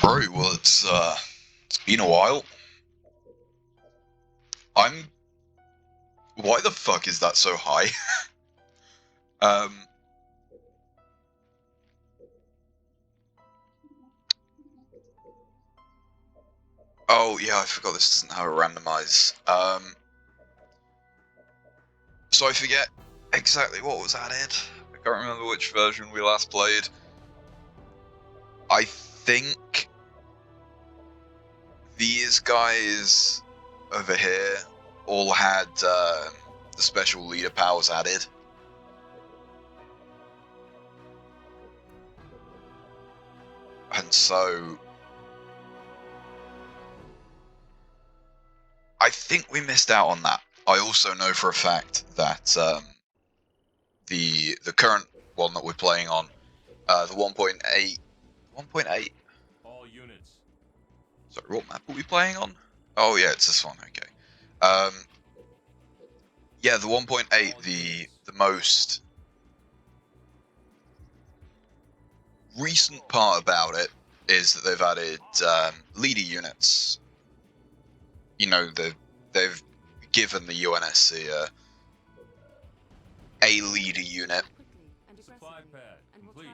Right, well, it's been a while. I'm. Why the fuck is that so high? um. Oh yeah, I forgot this doesn't have a randomize. So I forget exactly what was added. I can't remember which version we last played. I think these guys over here all had the special leader powers added. And so I think we missed out on that. I also know for a fact that the current one that we're playing on, the 1.8. 1.8? All units. Sorry, what map are we playing on? Oh yeah, it's this one. Okay. Yeah, the 1.8. The most recent part about it is that they've added leader units. You know, they've given the UNSC a leader unit. Supply pad complete.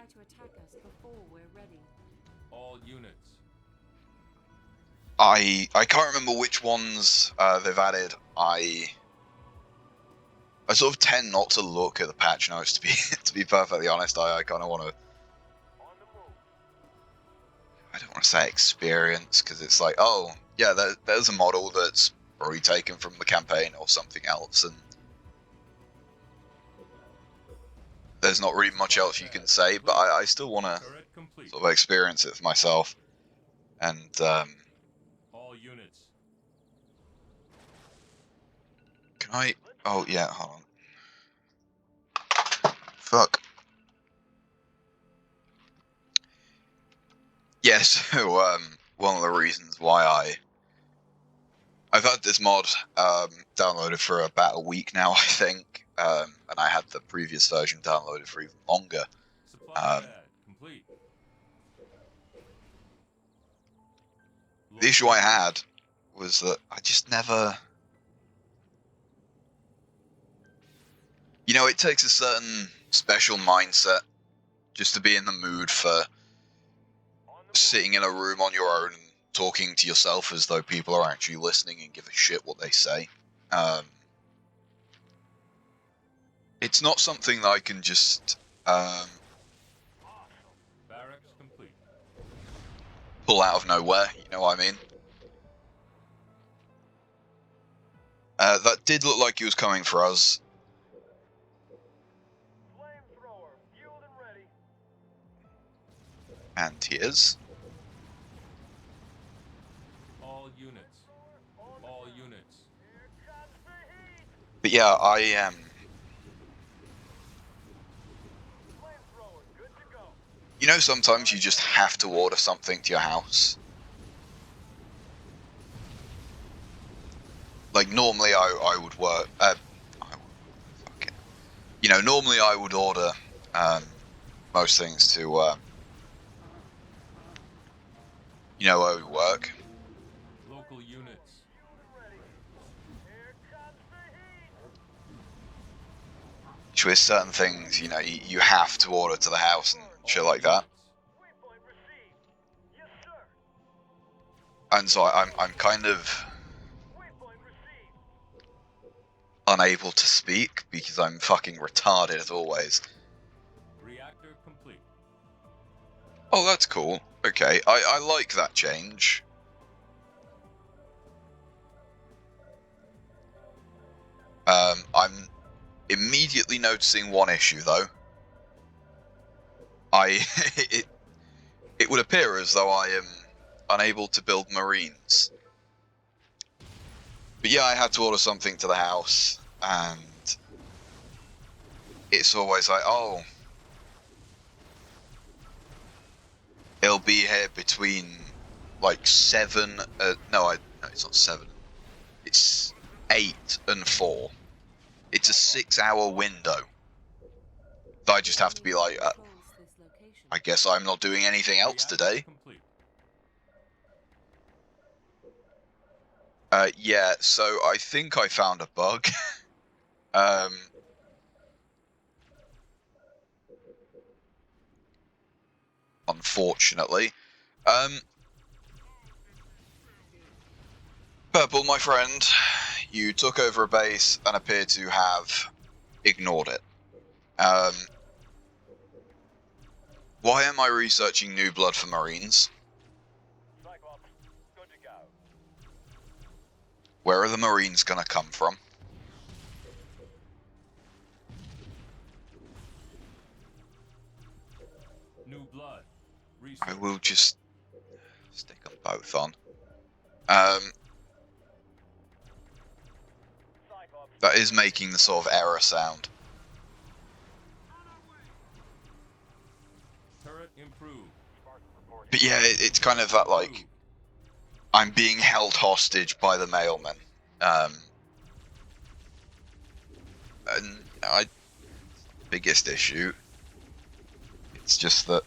All units. I can't remember which ones they've added. I sort of tend not to look at the patch notes to be perfectly honest. I kind of want to. I don't want to say experience because it's like, oh yeah, there's a model that's probably taken from the campaign or something else, and there's not really much else you can say. But I still want to sort of experience it for myself. And all units. Can I? Oh yeah, hold on. Fuck. Yeah, so one of the reasons why I've had this mod downloaded for about a week now, I think, and I had the previous version downloaded for even longer. Supply pad complete. The issue I had was that I just never... You know, it takes a certain special mindset just to be in the mood for sitting in a room on your own and talking to yourself as though people are actually listening and give a shit what they say. It's not something that I can just Barracks complete. pull out of nowhere, you know what I mean? That did look like he was coming for us. Flamethrower, fueled and ready. And he is. All units. All units. But yeah, I am. Flamethrower, good to go. You know, sometimes you just have to order something to your house. Like, normally I would work... You know, normally I would order most things to, you know, where we work. Local units. With certain things, you know, you have to order to the house and shit like that. Yes, sir. And so I'm kind of unable to speak because I'm fucking retarded as always. Reactor complete. Oh, that's cool. Okay, I like that change. I'm immediately noticing one issue though. It would appear as though I am unable to build marines. But yeah, I had to order something to the house, and it's always like, oh, it'll be here between like 7. No, it's not 7. It's 8 and 4. It's a 6-hour window. I just have to be like, I guess I'm not doing anything else today. Complete. Yeah, so I think I found a bug. um, Unfortunately. Purple, my friend, you took over a base and appear to have ignored it. Why am I researching new blood for Marines? Cyclops, good to go. Where are the Marines gonna come from? New blood. I Research. will just stick them both on. Um, Cyclops. that is making the sort of error sound. Turret improved. But yeah, it's kind of that, like, I'm being held hostage by the mailman. And biggest issue, it's just that,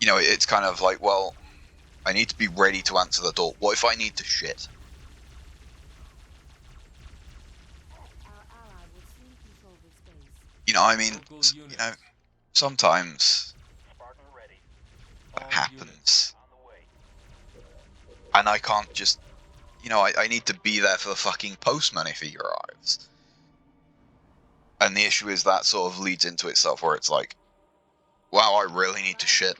you know, it's kind of like, well, I need to be ready to answer the door. What if I need to shit? You know, I mean, you know, sometimes that happens. And I can't just, you know, I need to be there for the fucking postman if he arrives. And the issue is that sort of leads into itself where it's like, wow, I really need to shit.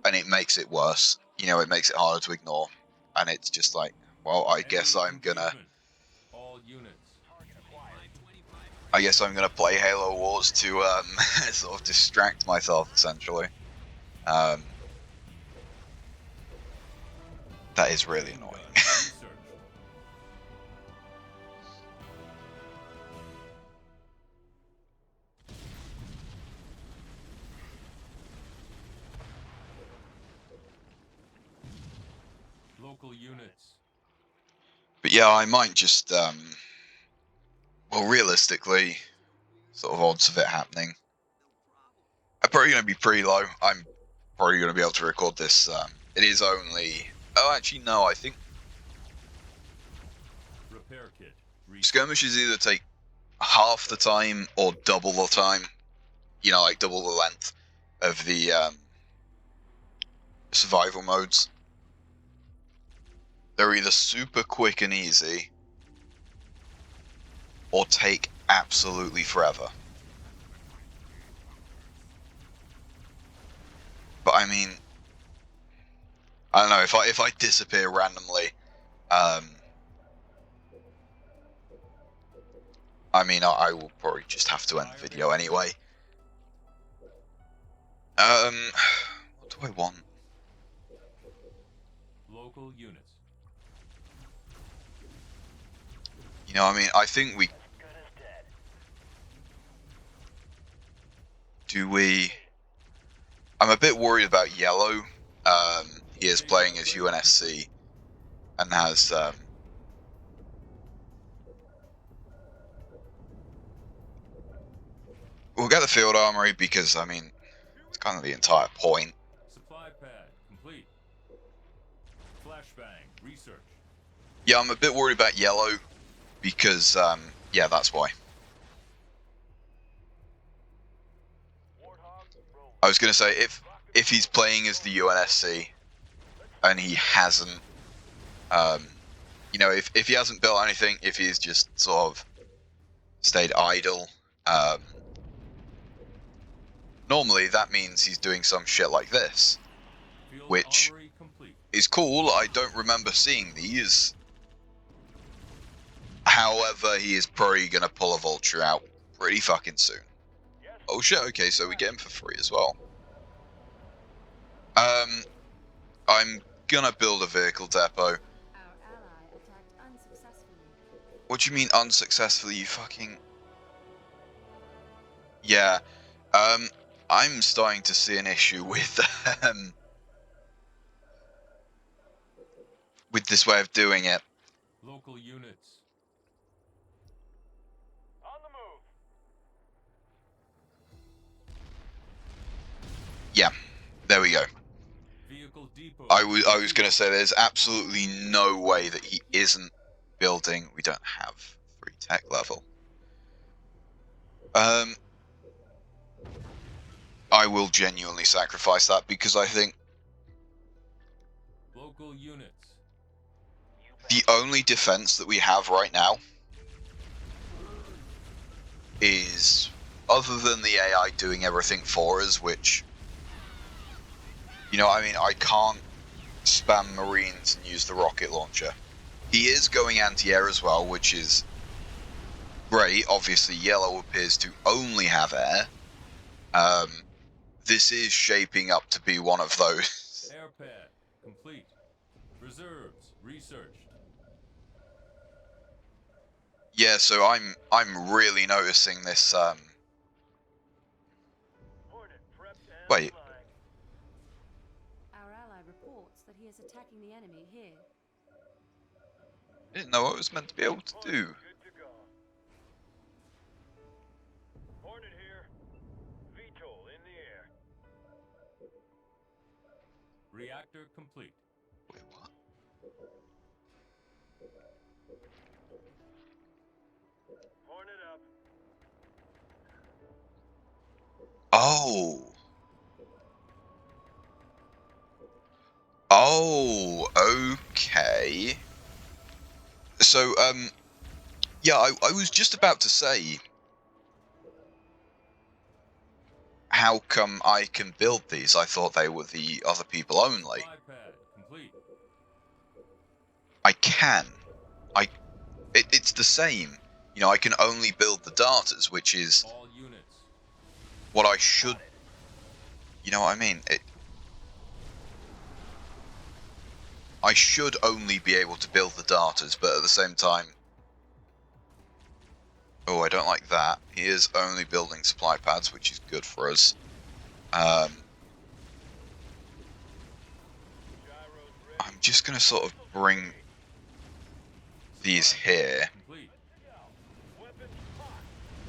And it makes it worse. You know, it makes it harder to ignore. And it's just like, well, I guess I'm gonna play Halo Wars to sort of distract myself, essentially. That is really annoying. Local units. But yeah, I might just, well, realistically, sort of odds of it happening, I'm probably going to be pretty low. I'm probably going to be able to record this. It is only, oh, actually, no, I think Repair kit. skirmishes either take half the time or double the time, you know, like double the length of the survival modes. They're either super quick and easy or take absolutely forever. But I mean, I don't know, if I disappear randomly, I mean, I will probably just have to end the video anyway. What do I want? Local units. You know, I mean, I think we... Do we... I'm a bit worried about Yellow. He is playing as UNSC and has... We'll get the field armory because, I mean, it's kind of the entire point. Supply pad complete. Flashbang. Research. Yeah, I'm a bit worried about Yellow because, yeah, that's why. I was going to say, if he's playing as the UNSC and he hasn't, you know, if he hasn't built anything, if he's just sort of stayed idle, normally that means he's doing some shit like this, which is cool. I don't remember seeing these. However, he is probably going to pull a vulture out pretty fucking soon. Oh shit, okay, so we get him for free as well. I'm gonna build a vehicle depot. What do you mean unsuccessfully, you fucking... Yeah, I'm starting to see an issue with this way of doing it. Local units. On the move. Yeah, there we go. Vehicle depot. Depot. I was going to say there's absolutely no way that he isn't building. We don't have 3 tech level. I will genuinely sacrifice that because I think Local units. the only defense that we have right now is, other than the AI doing everything for us, which, you know, I mean, I can't spam Marines and use the rocket launcher. He is going anti-air as well, which is great. Obviously, yellow appears to only have air. This is shaping up to be one of those. Air pad. Complete. Reserves. Researched. Yeah, so I'm really noticing this. Wait, Our ally reports that he is attacking the enemy here. I didn't know what it was meant to be able to do. Good to go. Hornet here. VTOL in the air. Reactor complete. Wait, what? Hornet up. Oh. Oh, okay. So, yeah, I was just about to say, how come I can build these? I thought they were the other people only. Supply pad complete. I can. It's the same. You know, I can only build the darters, which is All units. what I should. You know what I mean? I should only be able to build the darters, but at the same time. Oh, I don't like that. He is only building supply pads, which is good for us. I'm just going to sort of bring these here. Complete.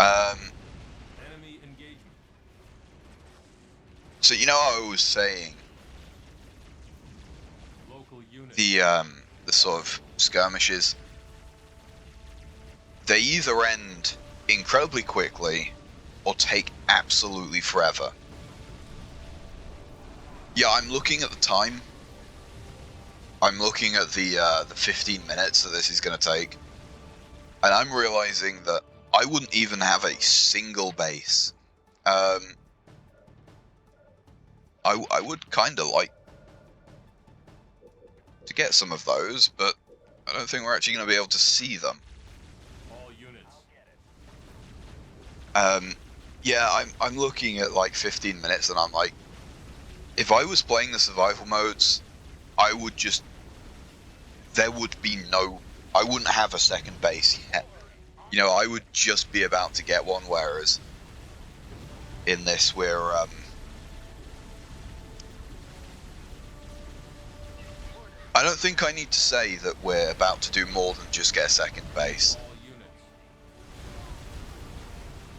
Enemy engagement. So you know how I was saying Local units. the sort of skirmishes, they either end incredibly quickly or take absolutely forever. Yeah, I'm looking at the time. I'm looking at the 15 minutes that this is going to take, and I'm realizing that I wouldn't even have a single base. I would kind of like to get some of those, but I don't think we're actually going to be able to see them. All units. Yeah, I'm looking at like 15 minutes, and I'm like, if I was playing the survival modes, I would just, there would be no, I wouldn't have a second base yet. You know, I would just be about to get one, whereas in this we're, I don't think I need to say that we're about to do more than just get a second base. All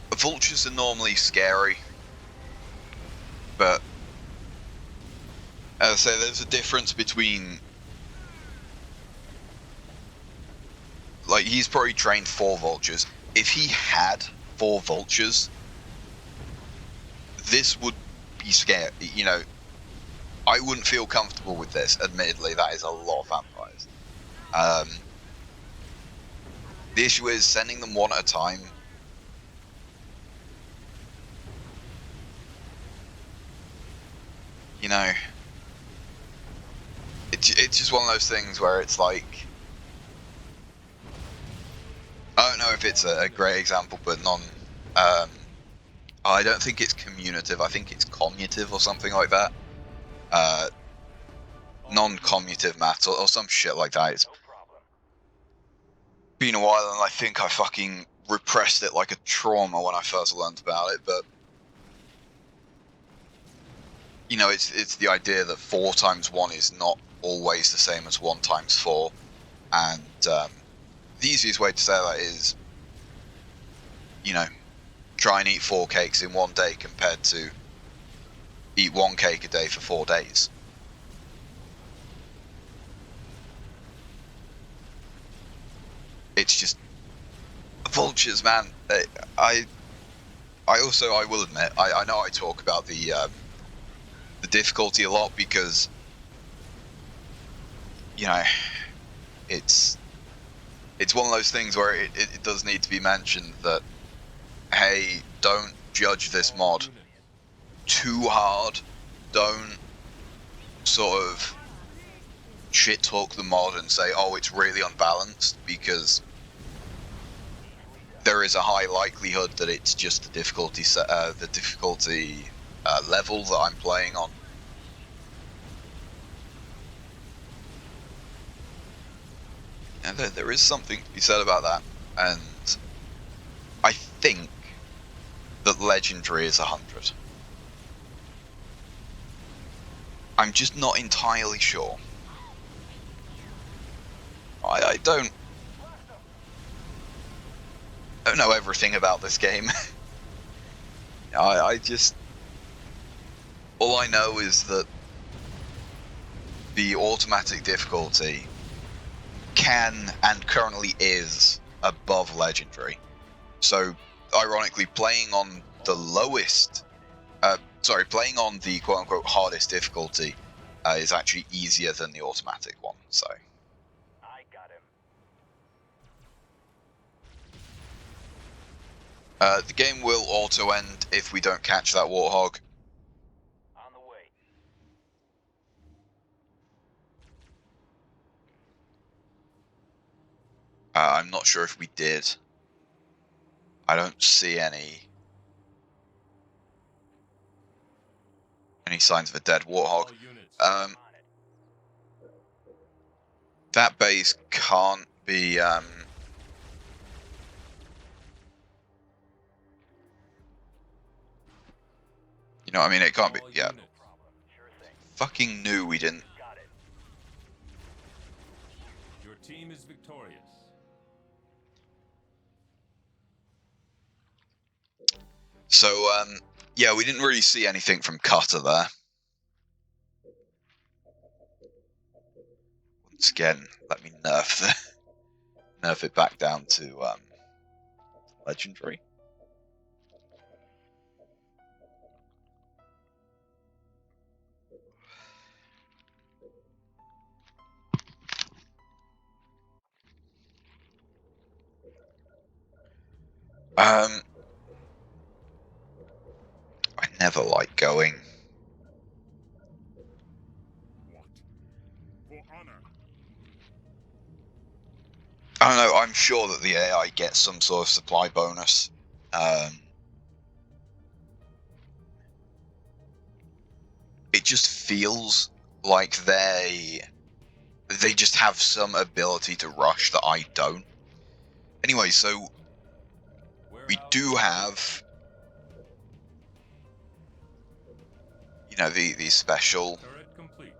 units. Vultures are normally scary, but as I say, there's a difference between, like, he's probably trained 4 vultures. If he had 4 vultures, this would be scary. You know, I wouldn't feel comfortable with this. Admittedly, that is a lot of vampires. The issue is sending them one at a time. You know, it's just one of those things where it's like, I don't know if it's a great example, but I don't think it's commutative. I think it's commutative or something like that. Non-commutative maths or some shit like that. It's been a while, and I think I fucking repressed it like a trauma when I first learned about it. But you know, it's the idea that 4 times 1 is not always the same as 1 times 4, and the easiest way to say that is, you know, try and eat 4 cakes in 1 day compared to eat 1 cake a day for 4 days. it's just vultures, man. I will admit, I know I talk about the difficulty a lot because, you know, it's one of those things where it does need to be mentioned that, hey, don't judge this mod too hard. Don't sort of shit talk the mod and say, oh, it's really unbalanced, because there is a high likelihood that it's just the difficulty level that I'm playing on. And there is something to be said about that, and I think that Legendary is 100. I'm just not entirely sure. I don't know everything about this game. I just... all I know is that the automatic difficulty can and currently is above Legendary. So, ironically, playing on the lowest... playing on the quote-unquote hardest difficulty is actually easier than the automatic one, so... I got him. the game will auto-end if we don't catch that warthog. On the way. I'm not sure if we did. I don't see any signs of a dead warthog. That base can't be... you know what I mean? It can't be... yeah. Fucking knew we didn't... Your team is victorious. So, yeah, we didn't really see anything from Cutter there. Once again, let me nerf it back down to Legendary. I never like going. What? For honor. I don't know, I'm sure that the AI gets some sort of supply bonus. It just feels like they just have some ability to rush that I don't. Anyway, so we do have, you know, the special. Turret complete.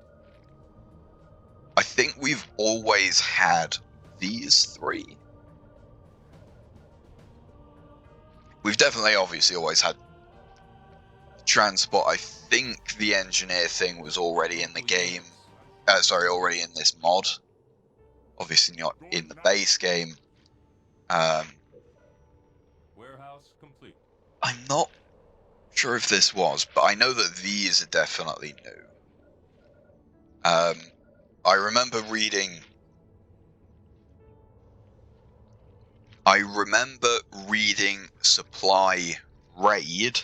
I think we've always had these three. We've definitely, obviously, always had transport. I think the engineer thing was already in the game. Already in this mod. Obviously not in the base game. Warehouse complete. I'm not sure if this was, but I know that these are definitely new. I remember reading supply raid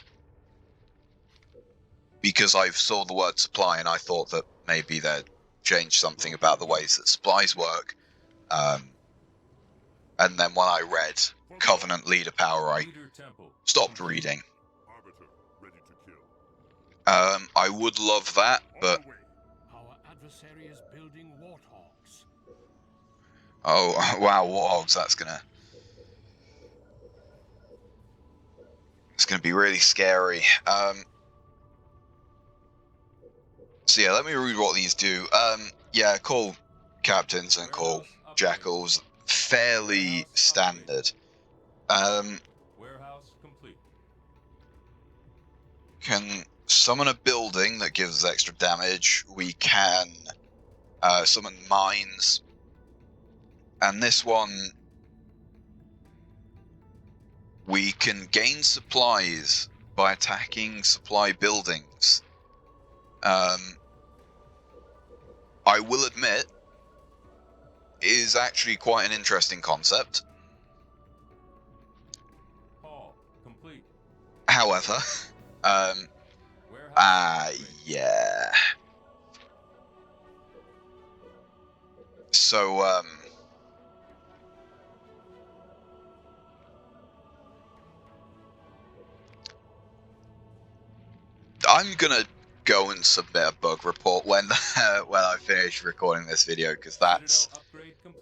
because I saw the word supply and I thought that maybe they'd changed something about the ways that supplies work. And then when I read Covenant Leader Power, I stopped reading. Arbiter ready to kill. I would love that, but Our adversary is building warthogs. oh wow, warthogs! It's gonna be really scary. So yeah, let me read what these do. Yeah, call captains and call jackals. Fairly standard. Warehouse complete. Can summon a building that gives us extra damage. We can summon mines. And this one we can gain supplies by attacking supply buildings. I will admit, is actually quite an interesting concept. Hall complete. However, Warehouse complete. yeah. So, I'm gonna go and submit a bug report when when I finish recording this video, because that's Citadel upgrade complete.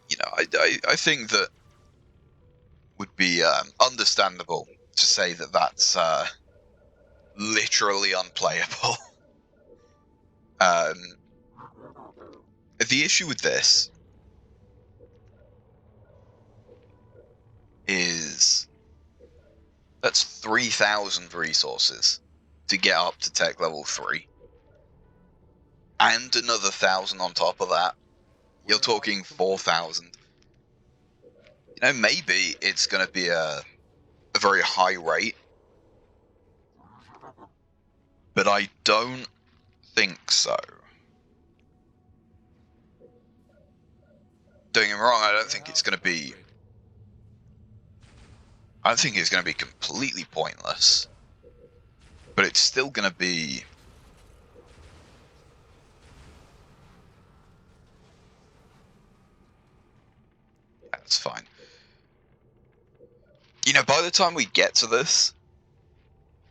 you know, I think that would be understandable to say that that's literally unplayable. The issue with this is that's 3,000 resources to get up to tech level 3, and another 1,000 on top of that. You're talking 4,000. You know, maybe it's going to be a very high rate, but I don't think so. Don't get me wrong, I don't think it's going to be... I don't think it's going to be completely pointless, but it's still going to be... That's fine. You know, by the time we get to this,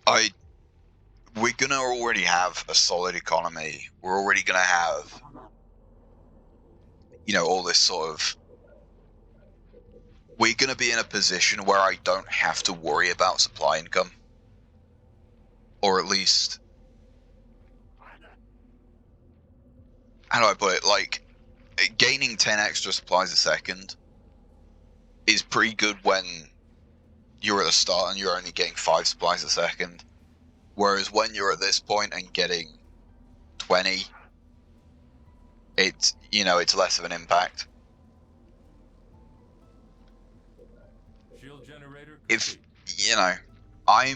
we're going to already have a solid economy. We're already going to have, you know, all this sort of... We're going to be in a position where I don't have to worry about supply income. Or at least... How do I put it? Like, gaining 10 extra supplies a second is pretty good when you're at the start and you're only getting 5 supplies a second. Whereas when you're at this point and getting 20, it's, you know, it's less of an impact. Shield generator complete. If, you know, I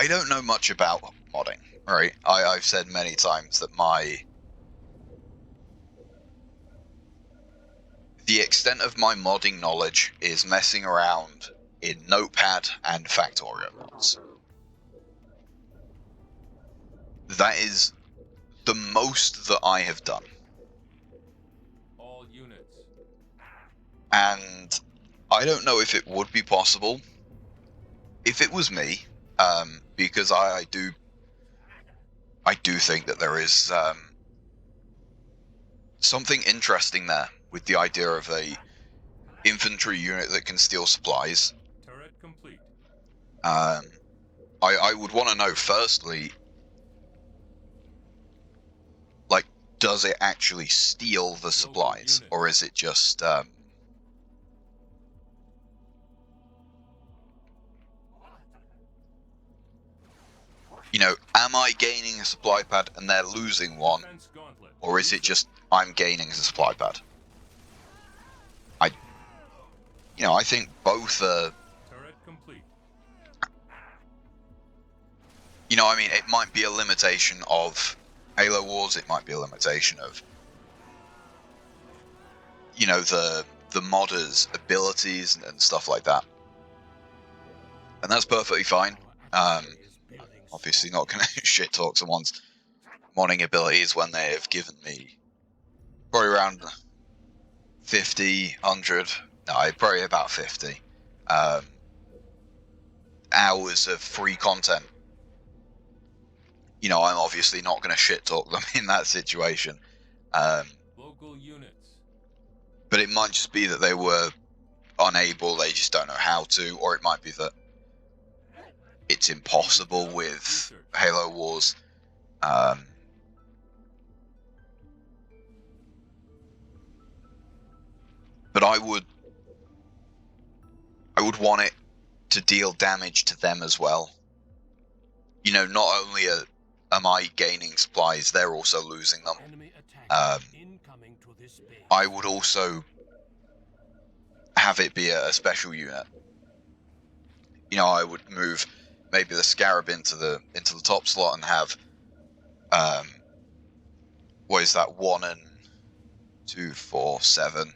don't know much about modding, right? I've said many times that the extent of my modding knowledge is messing around in Notepad and Factorio mods. That is the most that I have done. All units. And I don't know if it would be possible if it was me, because I do think that there is something interesting there with the idea of a infantry unit that can steal supplies. Turret complete. I would want to know firstly, like, does it actually steal the supplies, or is it just you know, am I gaining a supply pad and they're losing one, Defense gauntlet. or is it just I'm gaining a supply pad? You know, I think both are... Turret complete. You know, I mean, it might be a limitation of Halo Wars, it might be a limitation of, you know, the modders' abilities and stuff like that. And that's perfectly fine. Obviously not going to shit talk someone's modding abilities when they have given me probably around 50, 100, no, probably about 50 hours of free content. You know, I'm obviously not going to shit talk them in that situation. Local units. But it might just be that they were unable, they just don't know how to, or it might be that it's impossible with Halo Wars. But I would want it to deal damage to them as well. You know, not only am I gaining supplies, they're also losing them. Enemy attack incoming to this base. I would also have it be a special unit. You know, I would move maybe the Scarab into the top slot and have what is that, 1 and 2, 4, 7.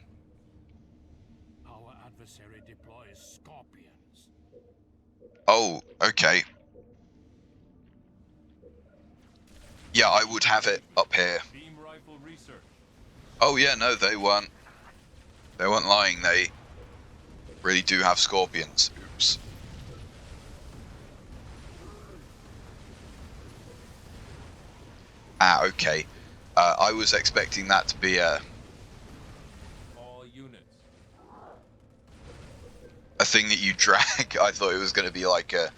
Our adversary deploys scorpions. Oh, okay. Yeah, I would have it up here. Beam rifle research. Oh yeah, no, they weren't lying. They really do have scorpions. Oops. Ah, okay. I was expecting that to be a thing that you drag. I thought it was going to be like a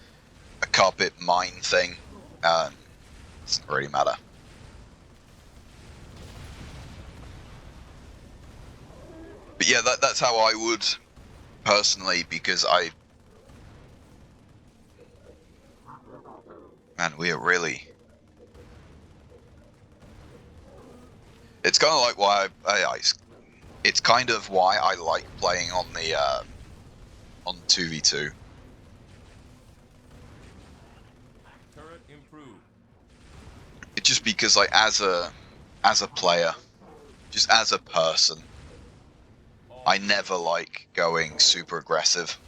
carpet mine thing. Doesn't really matter. But yeah, that's how I would personally, because man, we are really. It's kind of like why it's kind of why I like playing on the on 2v2. Turret improved. It's just because, like, as a player, just as a person, I never like going super aggressive.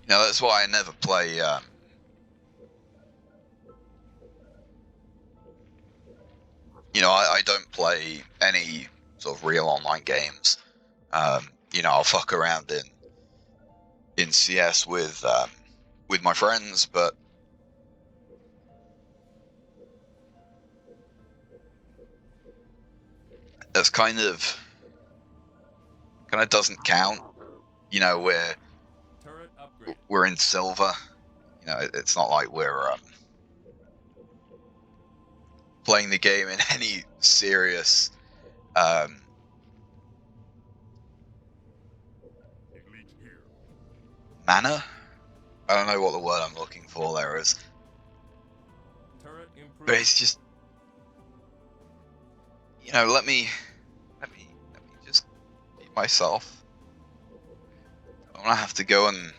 You know, that's why I never play. You know, I don't play any sort of real online games. You know, I'll fuck around in CS with my friends, but that's kind of doesn't count. You know, we're in silver. You know, it's not like we're playing the game in any serious manner. I don't know what the word I'm looking for there is. But it's just, you know, let me just be myself. I want to have to go and,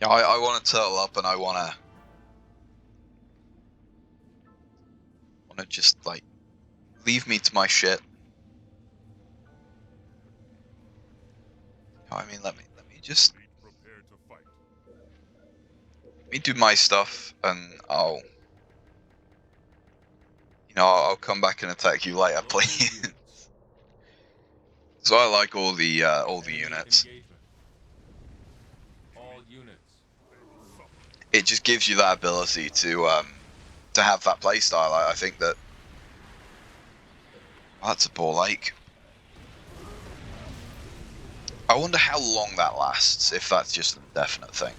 yeah, I want to turtle up, and I want to just, like, leave me to my shit. You know, I mean, let me just let me do my stuff, and I'll come back and attack you later, please. So I like all the units. All units. It just gives you that ability to have that playstyle. I think that. Oh, that's a poor lake. I wonder how long that lasts, if that's just an indefinite thing.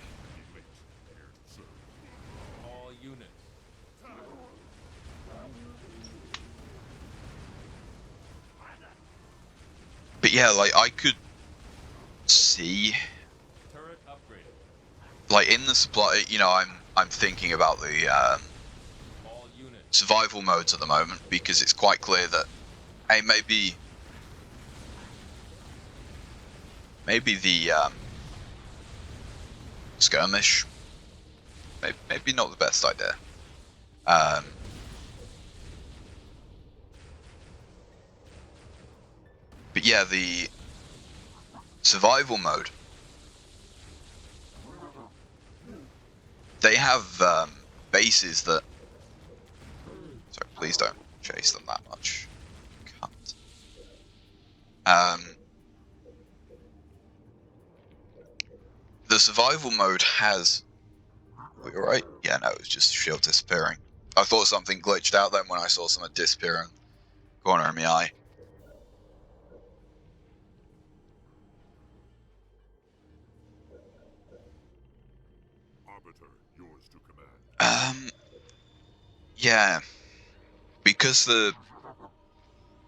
All units. But yeah, like, I could see, Turret upgraded. like, in the supply, you know, I'm thinking about the All units. survival modes at the moment, because it's quite clear that, hey, maybe the skirmish, maybe not the best idea. But yeah, the survival mode, they have bases that. Sorry, please don't chase them that much. Cunt. The survival mode has. Were you right? Yeah, no, it was just shield disappearing. I thought something glitched out then when I saw something disappear in the corner of my eye. Arbiter, yours to command. Yeah, because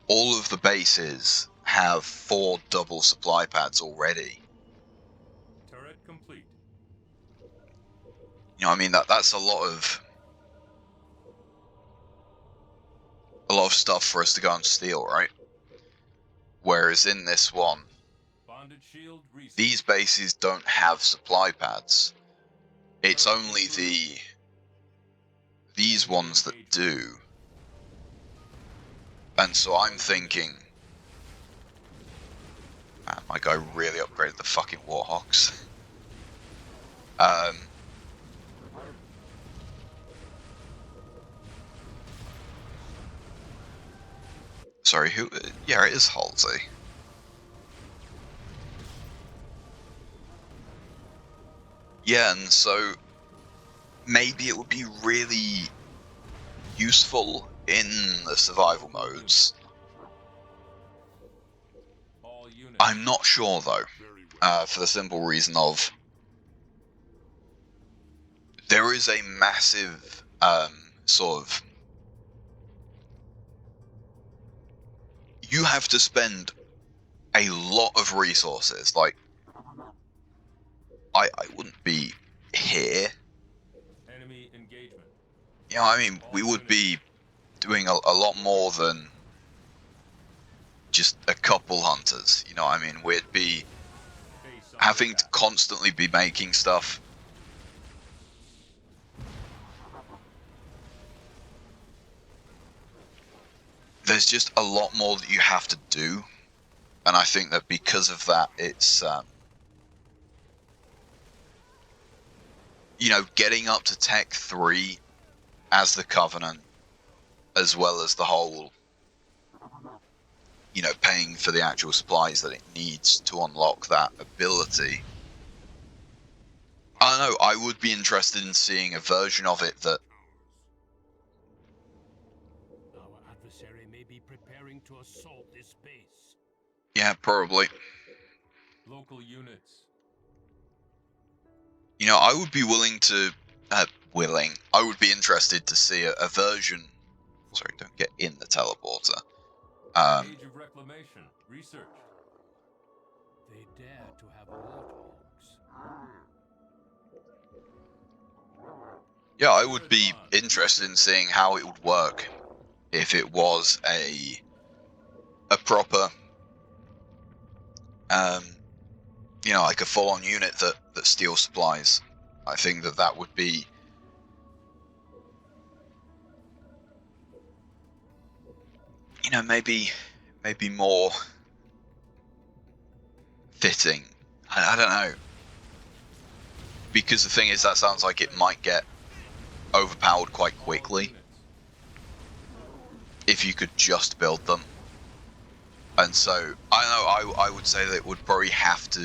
all of the bases have 4 double supply pads already. You know, I mean that's a lot of stuff for us to go and steal, right? Whereas in this one, Bonded shield reset. these bases don't have supply pads. It's only these ones that do. And so I'm thinking, man, my guy really upgraded the fucking Warhawks. Sorry, who? Yeah, it is Halsey. Yeah, and so maybe it would be really useful in the survival modes. All units. I'm not sure though, for the simple reason of there is a massive sort of, you have to spend a lot of resources. Like, I wouldn't be here. Enemy engagement. You know, I mean, we would be doing a lot more than just a couple hunters. You know, I mean, we'd be Base under having to attack. constantly be making stuff. There's just a lot more that you have to do, and I think that because of that, it's you know, getting up to Tech 3 as the Covenant, as well as the whole, you know, paying for the actual supplies that it needs to unlock that ability. I don't know, I would be interested in seeing a version of it that, Our adversary may be preparing to assault this base. yeah, probably. Local units. You know, I would be willing to, I would be interested to see a version, sorry, don't get in the teleporter. Age of reclamation. Research. They dare to have warthogs. Yeah, I would be interested in seeing how it would work if it was a proper, you know, like a full-on unit that steals supplies. I think that would be, you know, maybe more fitting. I don't know, because the thing is, that sounds like it might get overpowered quite All quickly units. if you could just build them. And so I don't know, I would say that it would probably have to,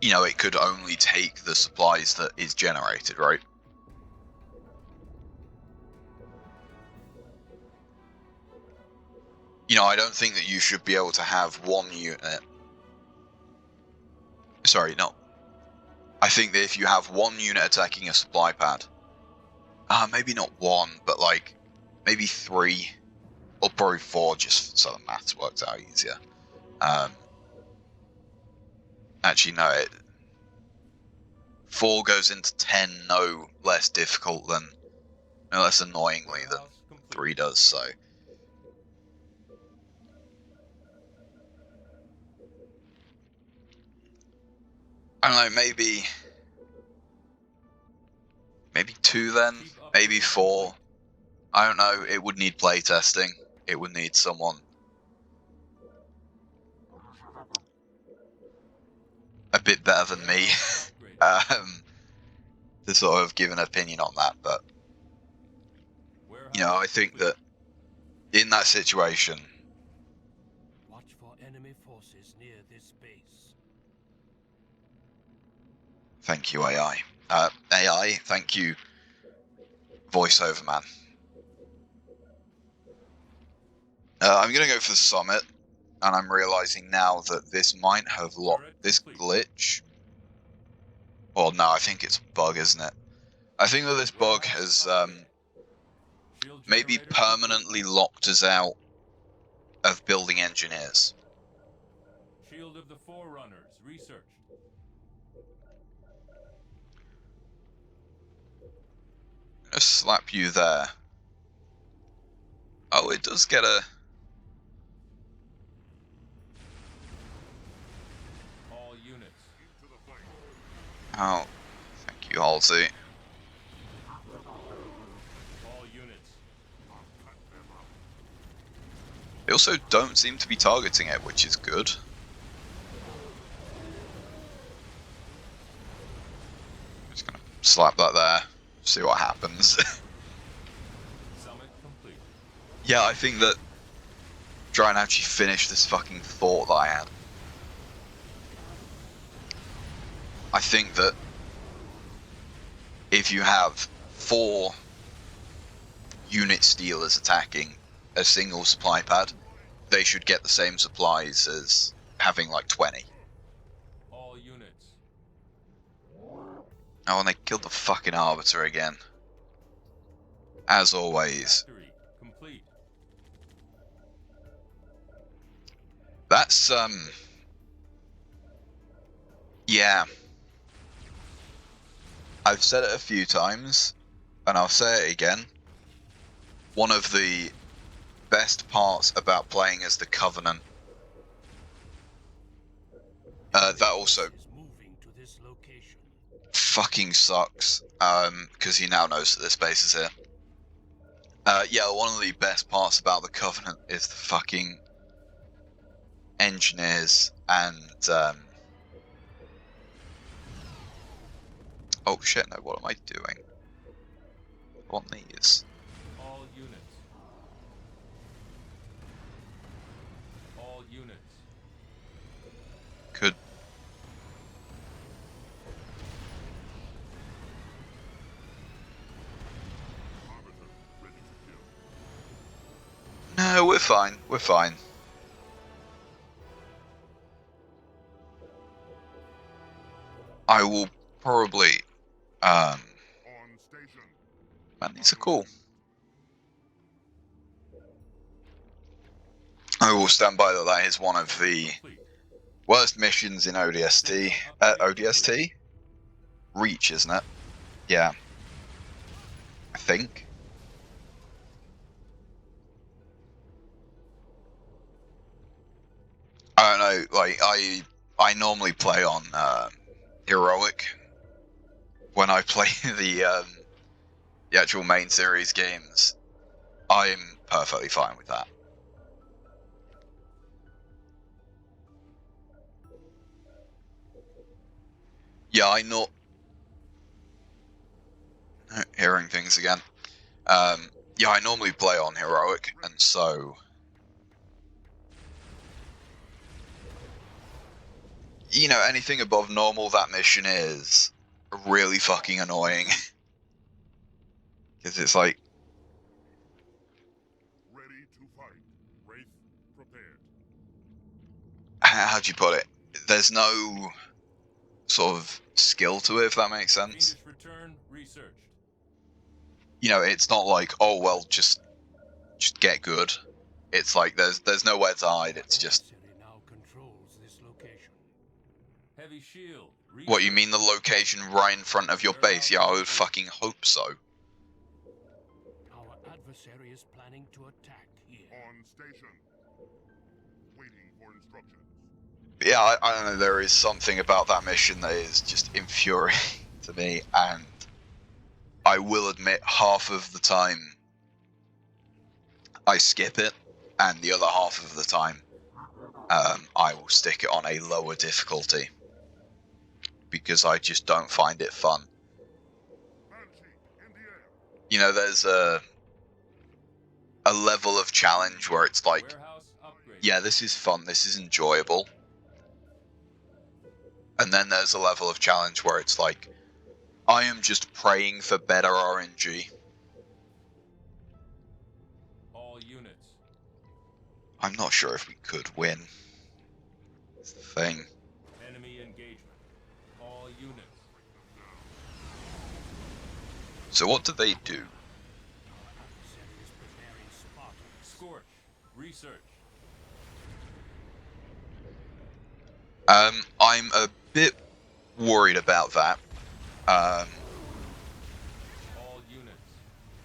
you know, it could only take the supplies that is generated, right? You know, I don't think that you should be able to have one unit. Sorry, no. I think that if you have one unit attacking a supply pad, maybe not one, but like maybe 3, or probably 4, just so the maths works out easier. Actually, no, 4 goes into 10 no less difficult than, no less annoyingly than Warehouse complete. 3 does, so. I don't know, maybe 2 then, Keep up maybe with 4. complete. I don't know, it would need playtesting. It would need someone a bit better than me Upgrade. to sort of give an opinion on that, but you know, I Warehouse think complete. that in that situation, Watch for enemy forces near this base. thank you AI. AI, thank you voiceover man. I'm gonna go for the summit, and I'm realizing now that this might have locked this glitch. Well, no, I think it's a bug, isn't it? I think that this bug has Shield maybe generator permanently locked us out of building engineers. complete. Shield of the Forerunners researched. Gonna slap you there. Oh, it does get a... All units. Oh, thank you, Halsey. All units. They also don't seem to be targeting it, which is good. Just gonna slap that there, see what happens. Summit complete. Yeah, I think that try and actually finish this fucking thought that I had. I think that if you have 4 unit stealers attacking a single supply pad, they should get the same supplies as having like 20. All units. Oh, and they killed the fucking Arbiter again. As always. Factory complete. That's, yeah. I've said it a few times, and I'll say it again. One of the best parts about playing as the Covenant. That also Is moving to this location. fucking sucks, because he now knows that this base is here. Yeah, one of the best parts about the Covenant is the fucking engineers and, oh shit, no, what am I doing? I want these. All units. All units. Could... No, we're fine, we're fine. I will probably, man, these are cool. I will stand by that that is one of the Complete. worst missions in ODST. ODST? Reach, isn't it? Yeah. I think. I don't know, like, I normally play on, Heroic. When I play the actual main series games, I'm perfectly fine with that. Yeah, I not hearing things again. Yeah, I normally play on Heroic, and so you know, anything above normal, that mission is really fucking annoying. Because it's like, Ready to fight. Wraith prepared. how'd you put it? There's no sort of skill to it, if that makes sense. Fiendish return researched. You know, it's not like, oh well, just get good. It's like there's nowhere to hide. It's just, Adversary now controls this location. Heavy shield. what you mean, the location right in front of your base? Yeah, I would fucking hope so. Our adversary is planning to attack here. On station. Waiting for instructions. Yeah, I don't know, there is something about that mission that is just infuriating to me, and I will admit half of the time I skip it, and the other half of the time I will stick it on a lower difficulty, because I just don't find it fun. Banshee in the air. You know, there's a level of challenge where it's like, Warehouse upgrade. yeah, this is fun, this is enjoyable. And then there's a level of challenge where it's like, I am just praying for better RNG. All units. I'm not sure if we could win. That's the thing. Enemy engagement. All units. So what do they do? Adversary is preparing Spartans. Scorch. Research. I'm a bit worried about that. All units.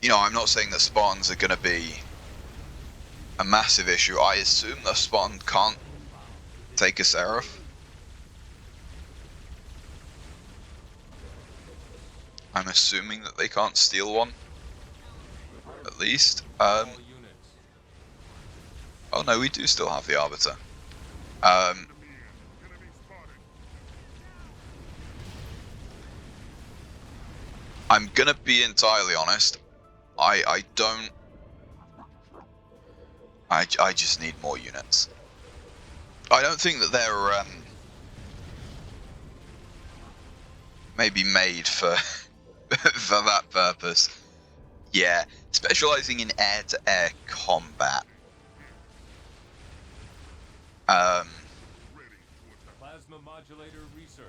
You know, I'm not saying that Spartans are going to be a massive issue. I assume that Spartan can't take a Seraph. I'm assuming that they can't steal one. At least. All units. Oh no, we do still have the Arbiter. Enemy spotted. I'm gonna be entirely honest. I don't. I just need more units. I don't think that they're maybe made for for that purpose. Yeah, specializing in air-to-air combat. Ready to attack. Plasma modulator research.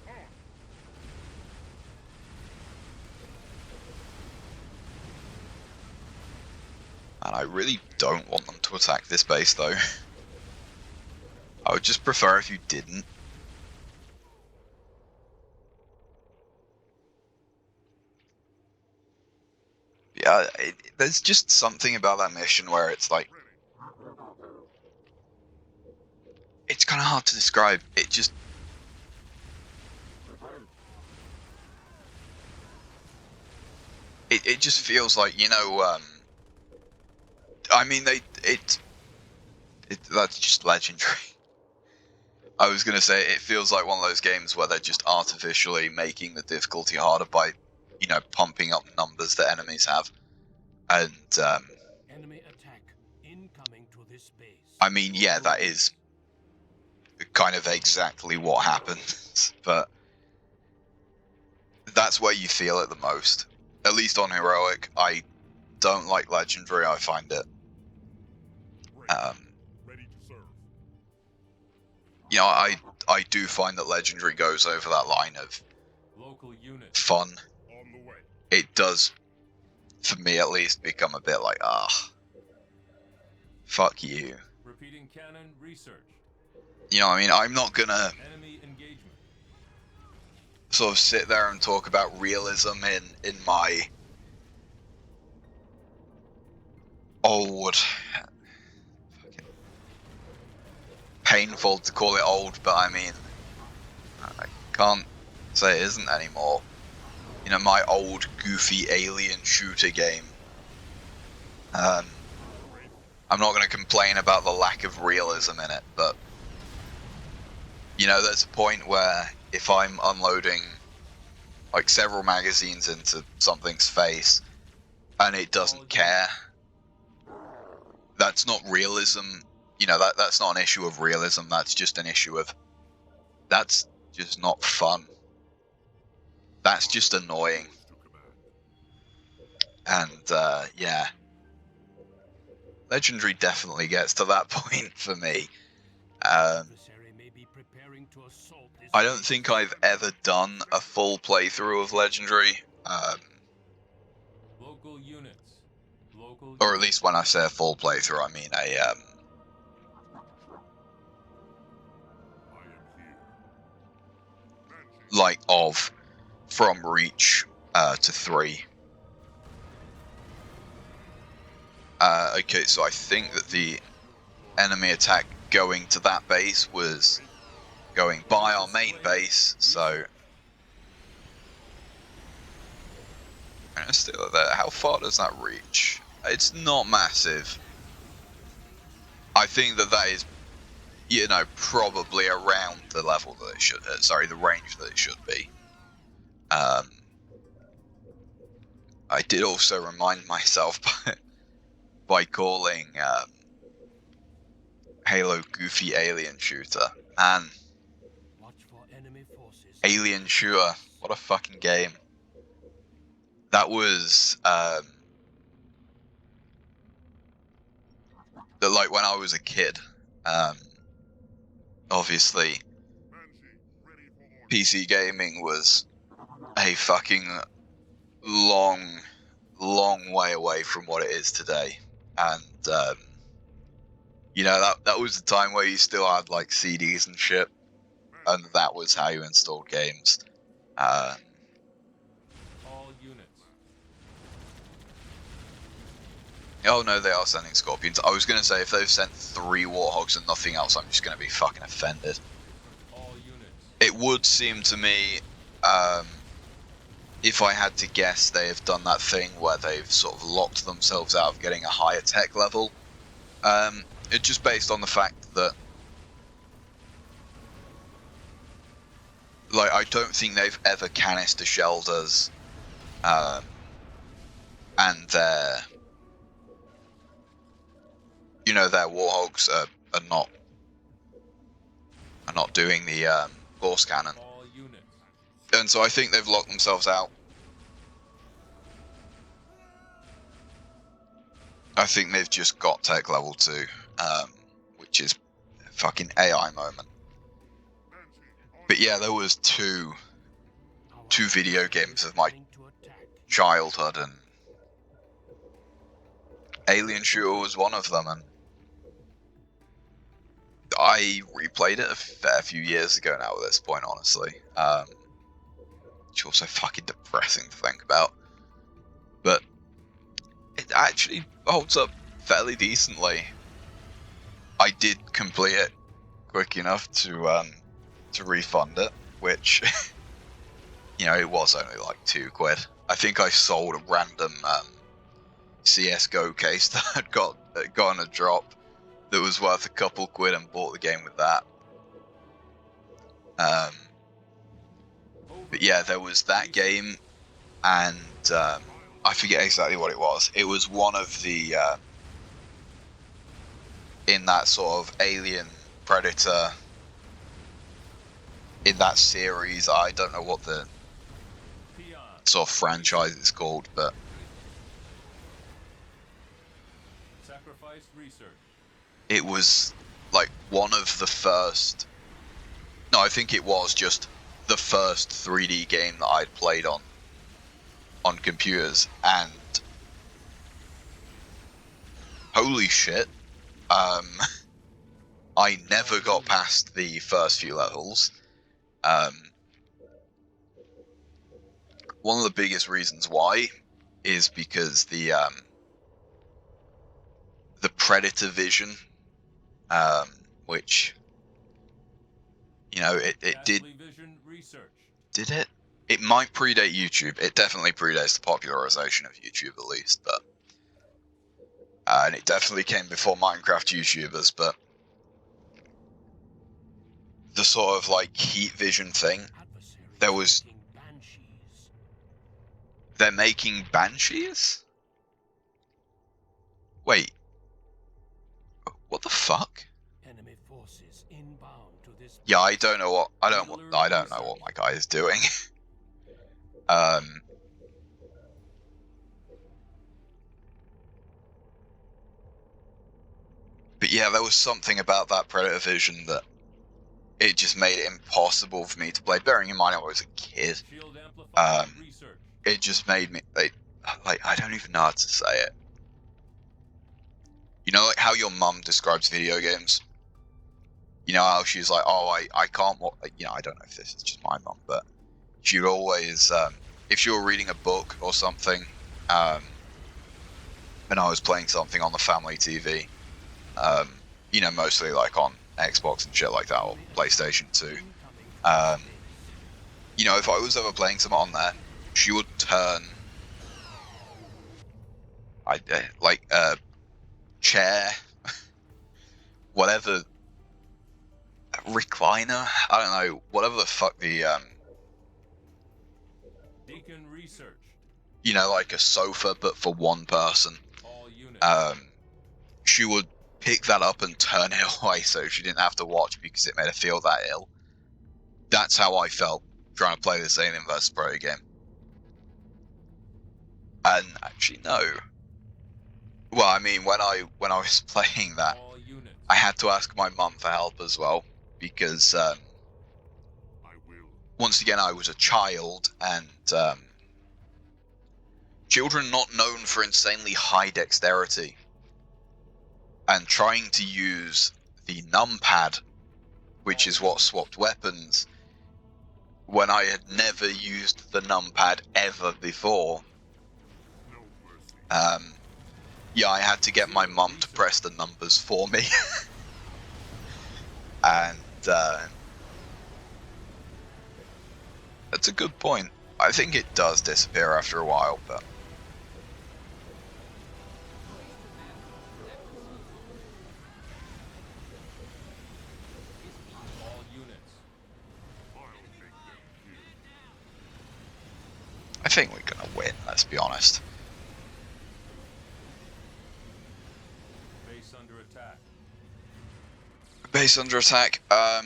On. And I really don't want them to attack this base, though. I would just prefer if you didn't. Yeah, there's just something about that mission where it's like, it's kind of hard to describe. It just, it just feels like, you know, I mean, that's just legendary. I was gonna say it feels like one of those games where they're just artificially making the difficulty harder by, you know, pumping up numbers that enemies have, and Enemy attack incoming to this base. I mean, yeah, that is kind of exactly what happens, but that's where you feel it the most. At least on heroic, I don't like legendary. I find it, Ready to serve. you know, I do find that legendary goes over that line of Local units. fun. On the way. It does, for me at least, become a bit like, fuck you. Repeating cannon research. You know what I mean? I'm not gonna Enemy engagement. sort of sit there and talk about realism in my old, fucking painful to call it old, but I mean, I can't say it isn't anymore. You know, my old goofy alien shooter game. I'm not going to complain about the lack of realism in it, but you know, there's a point where if I'm unloading like several magazines into something's face and it doesn't care, that's not realism. You know, that's not an issue of realism. That's just an issue of, that's just not fun. That's just annoying. And yeah, legendary definitely gets to that point for me. Adversary may be preparing to assault this I don't base. think I've ever done a full playthrough of legendary, Local units. Local. or at least when I say a full playthrough, I mean a I am here. Banshee. like of from Reach to 3. Okay, so I think that the enemy attack going to that base was going by our main base, so I'm gonna steal it there. How far does that reach? It's not massive. I think that that is, you know, probably around the level that it should, sorry, the range that it should be. I did also remind myself by calling Halo Goofy Alien Shooter. Man, Watch for enemy forces. Alien Shooter, what a fucking game. That was, like when I was a kid, obviously Banshee. Ready for order. PC gaming was a fucking long way away from what it is today. And You know, that was the time where you still had like CDs and shit, and that was how you installed games. All units. Oh no, they are sending Scorpions. I was gonna say if they've sent 3 Warthogs and nothing else, I'm just gonna be fucking offended. All units. It would seem to me, if I had to guess, they have done that thing where they've sort of locked themselves out of getting a higher tech level. It's just based on the fact that, like, I don't think they've ever canister shelled us, and their Warhogs are not doing the Force Cannon, All units. and so I think they've locked themselves out. I think they've just got tech level 2, which is a fucking AI moment. But yeah, there was two video games of my childhood, and Alien Shooter was one of them, and I replayed it a fair few years ago now at this point, honestly. It's also fucking depressing to think about. But it actually holds up fairly decently. I did complete it quick enough to refund it, which, it was only like £2. I think I sold a random CSGO case that had gotten a drop that was worth a couple quid and bought the game with that. But yeah, there was that game, and I forget exactly what it was. It was one of the in that sort of Alien Predator, in that series. I don't know what the sort of franchise is called, but Sacrifice research. it was like one of the first. No, I think it was just the first 3D game that I'd played on computers, and holy shit, I never got past the first few levels. One of the biggest reasons why is because the Predator vision, which it did. Ghastly vision research. Did it? It might predate YouTube. It definitely predates the popularization of YouTube, at least, but and it definitely came before Minecraft YouTubers. But the sort of like heat vision thing, there was. They're making Banshees? Wait. What the fuck? Enemy forces inbound to this. Yeah, I don't know what my guy is doing. But yeah, there was something about that Predator vision that it just made it impossible for me to play. Bearing in mind I was a kid, Shield amplifier research. it just made me I don't even know how to say it. You know, like how your mum describes video games. You know how she's like, oh, I can't. I don't know if this is just my mum, but she'd always, if you were reading a book or something, and I was playing something on the family TV, mostly like on Xbox and shit like that, or PlayStation 2. If I was ever playing something on there, she would turn, like a chair, whatever, recliner. I don't know, whatever the fuck the Beacon research. like a sofa but for one person. All units. She would pick that up and turn it away so she didn't have to watch because it made her feel that ill. That's how I felt trying to play this Alien vs Predator game. And actually, no. Well, I mean, when I was playing that, All units. I had to ask my mum for help as well because I will. once again I was a child, and children not known for insanely high dexterity. and trying to use the numpad, which is what swapped weapons, when I had never used the numpad ever before. No mercy. Yeah, I had to get my mum to press the numbers for me. And that's a good point. I think it does disappear after a while, but All units. I'll make them fear. I think we're gonna win, let's be honest. Base under attack. Base under attack. All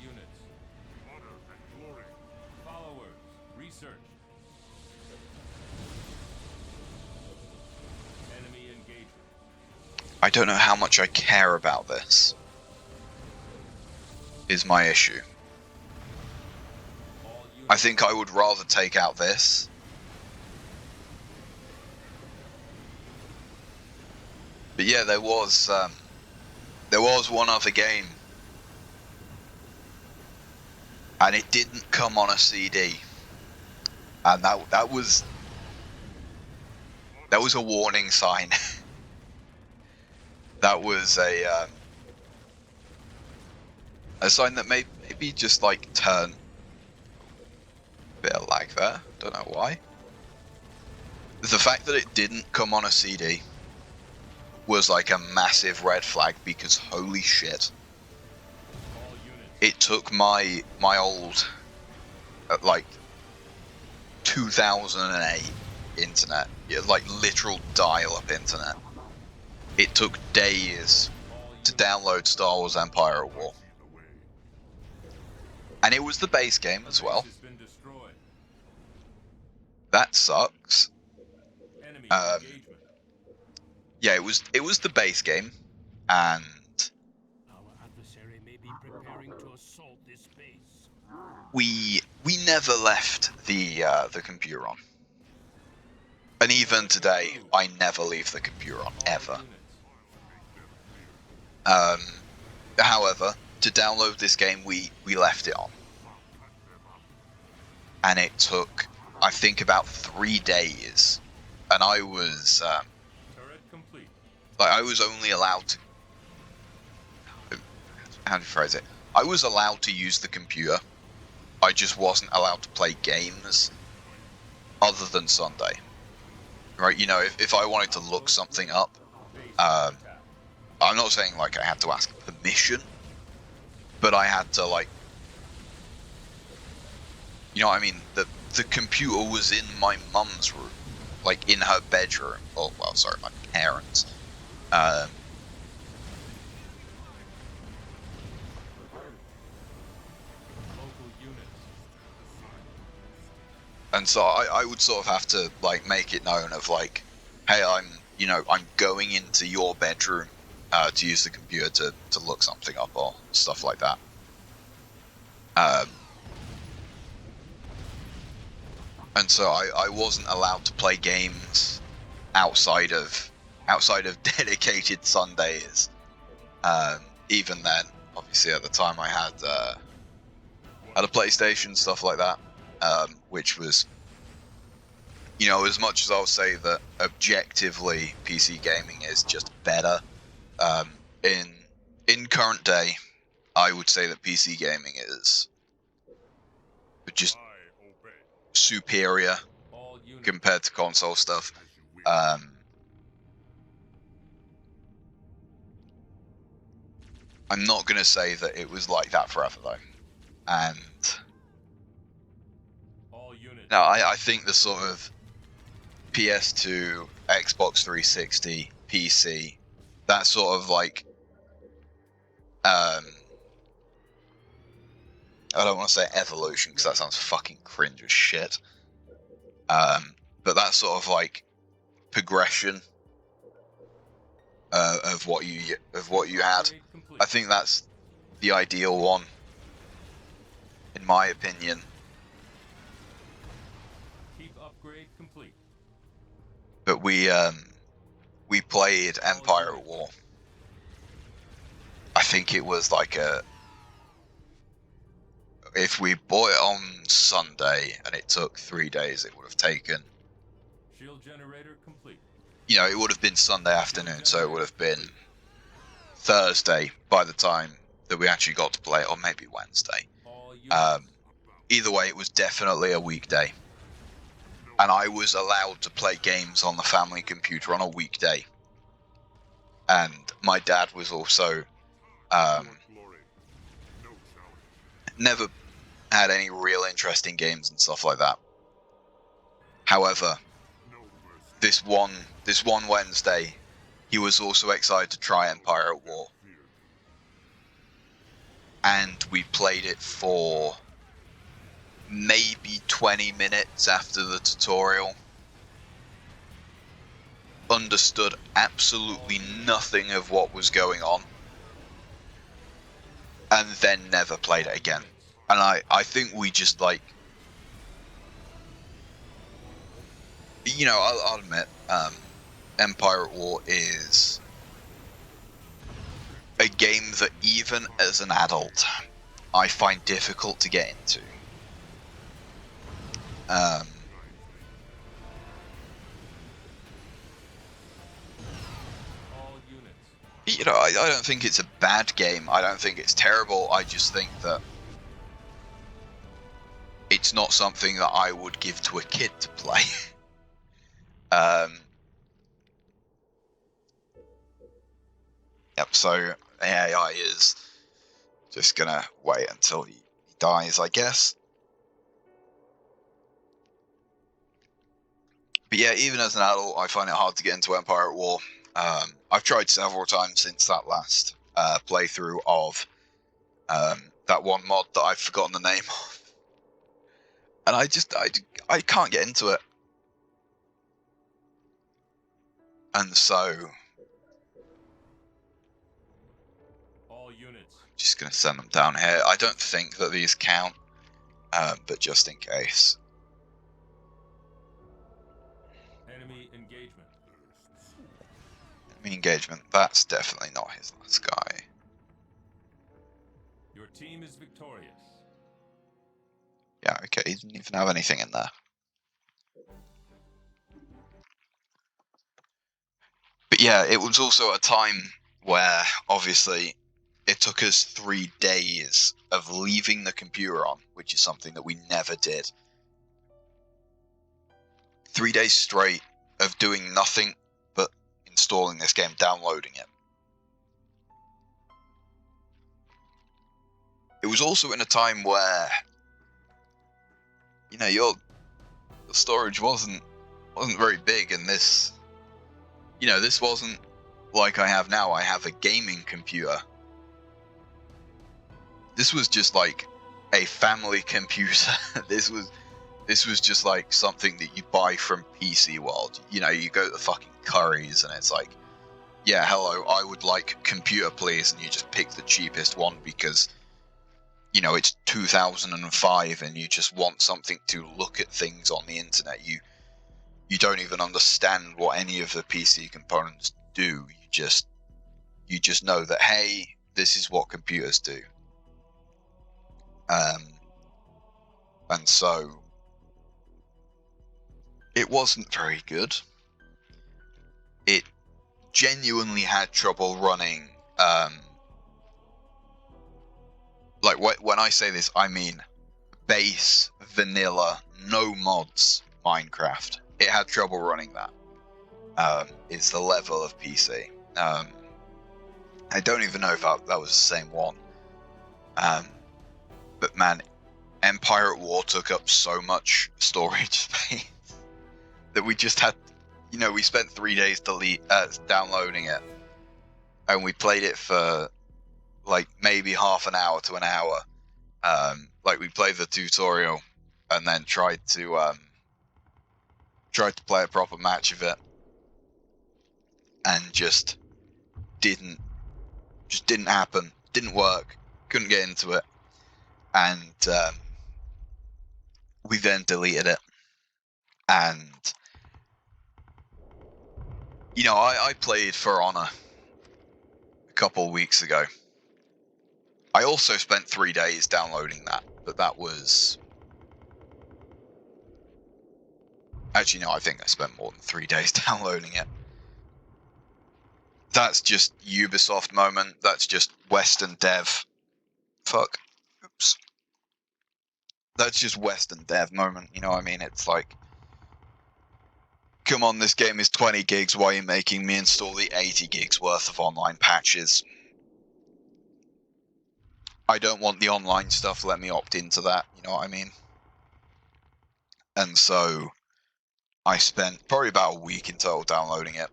units. Honor and glory. Followers. Research. Enemy engagement. I don't know how much I care about this, is my issue. All units. I think I would rather take out this. But yeah, there was one other game, and it didn't come on a CD, and that was a warning sign. That was a sign that maybe just like turn. Bit of lag there. Don't know why. The fact that it didn't come on a CD was like a massive red flag, because holy shit, All units. it took my old like 2008 internet, yeah, like literal dial-up internet. It took days All to units. download Star Wars Empire at War, See the way. and it was the base game as well. Base has been destroyed. That sucks. Enemy engagement. Yeah, it was the base game, and Our adversary may be preparing to assault this base. we never left the computer on. And even today, I never leave the computer on, All ever. units. However, to download this game, we left it on, and it took, I think, about 3 days, and I was Turret complete. like, I was only allowed to, how do you phrase it? I was allowed to use the computer. I just wasn't allowed to play games other than Sunday. Right? You know, if I wanted to look something up, Base Um, under attack. I'm not saying like I had to ask permission, but I had to, like, you know what I mean? The computer was in my mum's room, like in her bedroom. Oh, well, sorry, my parents. Local units. And so I would sort of have to like make it known of like, hey, I'm going into your bedroom to use the computer to look something up or stuff like that. And so I wasn't allowed to play games outside of dedicated Sundays. Even then, obviously at the time I had a PlayStation, stuff like that, which was, you know, as much as I'll say that objectively PC gaming is just better, in current day, I would say that PC gaming is just I obey. superior All units. compared to console stuff. As you wish. I'm not going to say that it was like that forever, though. And All units. no, I think the sort of PS2, Xbox 360, PC, that sort of like, I don't want to say evolution because that sounds fucking cringe as shit. But that sort of like progression of what you had, Upgrade complete. I think that's the ideal one, in my opinion. Keep upgrade complete. we played Empire at War. I think it was like if we bought it on Sunday and it took 3 days, it would have taken, Shield generator complete. it would have been Sunday afternoon, so it would have been Thursday by the time that we actually got to play it, or maybe Wednesday. All units. Either way, it was definitely a weekday. And I was allowed to play games on the family computer on a weekday. And my dad was also Your glory. No challenge. never had any real interest in games and stuff like that. However, No mercy. this one Wednesday, he was also excited to try Empire at War. And we played it for maybe 20 minutes after the tutorial. Understood absolutely nothing of what was going on. And then never played it again. And I think we just like... I'll admit, Empire at War is a game that even as an adult, I find difficult to get into. All units. I don't think it's a bad game. I don't think it's terrible. I just think that it's not something that I would give to a kid to play. Yep, so the AI is just gonna wait until he dies, I guess. But yeah, even as an adult, I find it hard to get into Empire at War. I've tried several times since that last playthrough of that one mod that I've forgotten the name of. And I can't get into it. And so... All units. just going to send them down here. I don't think that these count, but just in case. Enemy engagement. Enemy engagement, that's definitely not his last guy. Your team is victorious. Yeah, okay, he didn't even have anything in there. But yeah, it was also a time where, obviously, it took us 3 days of leaving the computer on, which is something that we never did. 3 days straight of doing nothing but installing this game, downloading it. It was also in a time where, your storage wasn't very big, and this wasn't like I have now. I have a gaming computer. This was just like a family computer. This was just like something that you buy from PC World. You go to the fucking Currys and it's like, yeah, hello, I would like computer please, and you just pick the cheapest one because it's 2005 and you just want something to look at things on the internet. You don't even understand what any of the PC components do. You just know that, hey, this is what computers do. And so it wasn't very good. It genuinely had trouble running. Like when I say this, I mean base, vanilla, no mods Minecraft. It had trouble running that. It's the level of PC. I don't even know if that was the same one. But man, Empire at War took up so much storage space that we just had, we spent 3 days downloading it, and we played it for like maybe half an hour to an hour. Like we played the tutorial and then tried to play a proper match of it, and just didn't happen. Didn't work. Couldn't get into it, and we then deleted it. And You know, I played For Honor a couple weeks ago. I also spent 3 days downloading that, but that was... Actually, no, I think I spent more than 3 days downloading it. That's just Ubisoft moment. That's just Western dev. Fuck. Oops. That's just Western dev moment, you know what I mean? It's like, come on, this game is 20 gigs, why are you making me install the 80 gigs worth of online patches? I don't want the online stuff, let me opt into that, you know what I mean? And so, I spent probably about a week in total downloading it.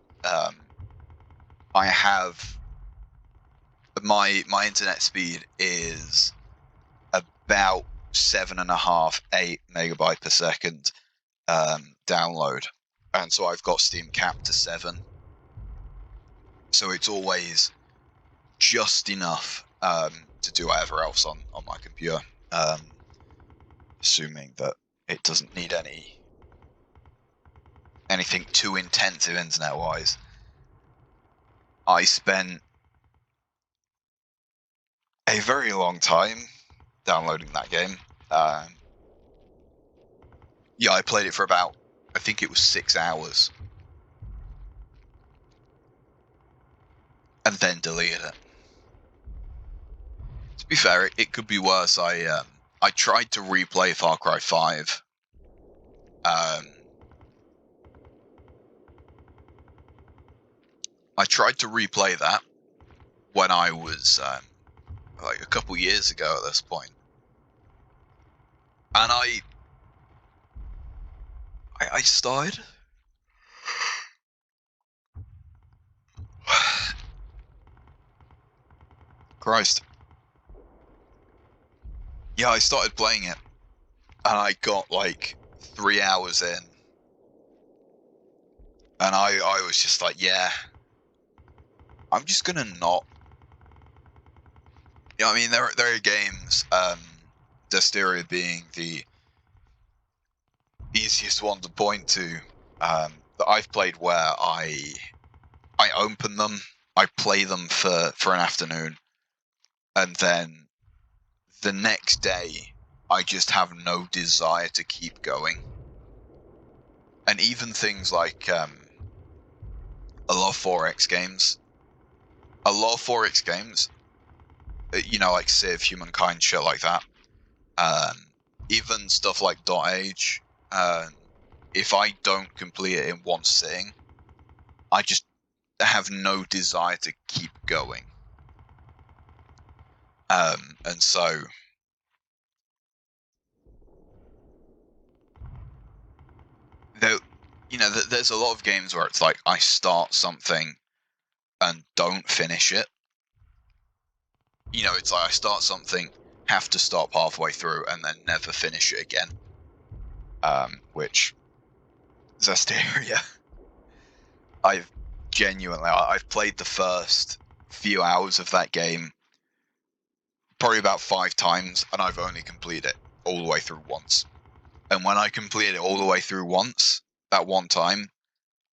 I have... My internet speed is about 7.5, 8 megabyte per second download. And so I've got Steam capped to 7. So it's always just enough to do whatever else on my computer. Assuming that it doesn't need anything too intensive internet-wise. I spent a very long time downloading that game. Yeah, I played it for about, I think it was 6 hours. And then deleted it. To be fair, it could be worse. I tried to replay Far Cry 5. I tried to replay that when I was like a couple years ago at this point. And I started. Christ. Yeah, I started playing it. And I got like 3 hours in. And I was just like, yeah. I'm just gonna not. You know, I mean, there are games, Desteria being the easiest one to point to, that I've played where I open them, I play them for an afternoon, and then the next day I just have no desire to keep going. And even things like a lot of 4X games, you know, like Civ, Humankind, shit like that. Even stuff like Dot Age, if I don't complete it in one sitting, I just have no desire to keep going. And so there, you know, there's a lot of games where it's like I start something and don't finish it. You know, it's like I start something, have to stop halfway through, and then never finish it again. Which Zestiria, I've played the first few hours of that game probably about 5 times, and I've only completed it all the way through once. And when I completed it all the way through once, that one time,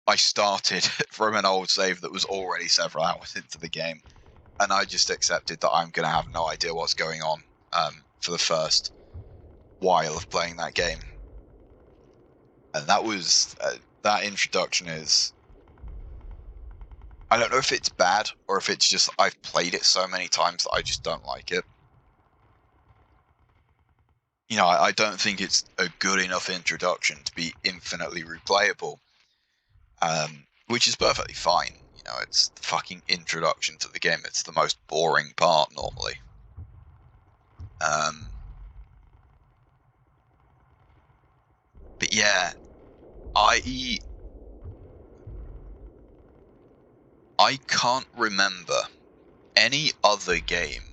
I started from an old save that was already several hours into the game, and I just accepted that I'm going to have no idea what's going on for the first while of playing that game. And that was that introduction is, I don't know if it's bad or if it's just I've played it so many times that I just don't like it. You know, I don't think it's a good enough introduction to be infinitely replayable, which is perfectly fine. You know, it's the fucking introduction to the game. It's the most boring part normally. But yeah, I can't remember any other game